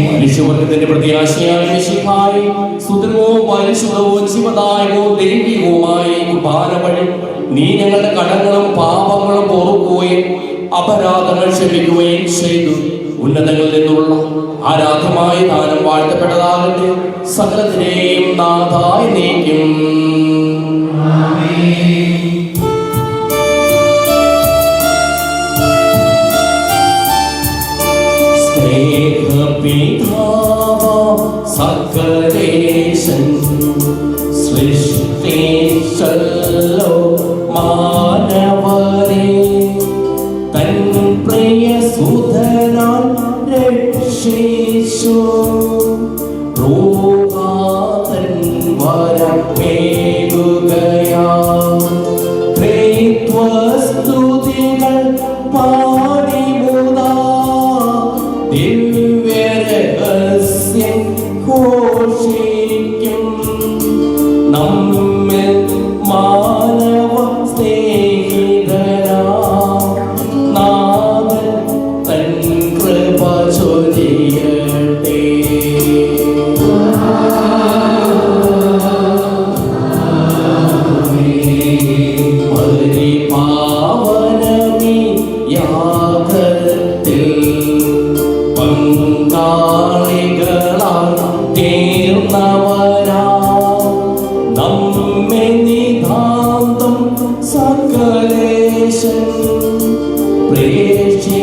മനുഷ്യവർഗത്തിന്റെ പ്രത്യാശയായ മിശിഹായി സുദൃഢവും പരിശുദ്ധവും ജീവദായകവും ദൈവികവുമായി കുർബാന വഴി നീ ഞങ്ങളുടെ കടങ്ങളും പാപങ്ങളും പൊറുക്കുകയും അപരാധങ്ങൾ ക്ഷമിക്കുകയും ചെയ്തു. ഉന്നതങ്ങളിൽ നിന്നുള്ള ആരാധ്യമായ ദാനം വാഴ്ത്തപ്പെട്ടതാകട്ടെ. സകലത്തിനെയും നാഥായി നീക്കും. സകലേശൻ സൃഷ്ടിച്ചല്ലോ മാനവരെ തൻ പ്രിയ സുധനാൻ രക്ഷിച്ചു. റൂഹാതൻ വരമേകുകയാ ത്രിത്വസ്തുതികൾ പാടിമുതാ ദിവ്യരഹസ്യം ഘോഷിക്കും. നമ്മിൽ മാനവ സ്നേഹിതനാ നാഥൻ തൻ കൃപ ചൊരിയട്ടെ. പരിപാവനമീ യാഗത്തിൽ പങ്കാളികളായി തീർന്നവരാ നമ്മെ നിതാന്തം സകലേശൻ പ്രേക്ഷിതരായി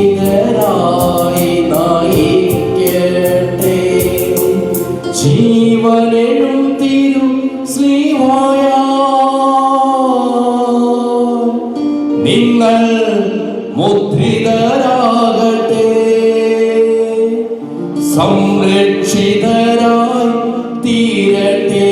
നയിക്കട്ടെ. ജീവനും തിരു ശ്രീവായ നിങ്ങൾ മുദ്രിതരാകട്ടെ. സംരക്ഷിതരായി തീരട്ടെ.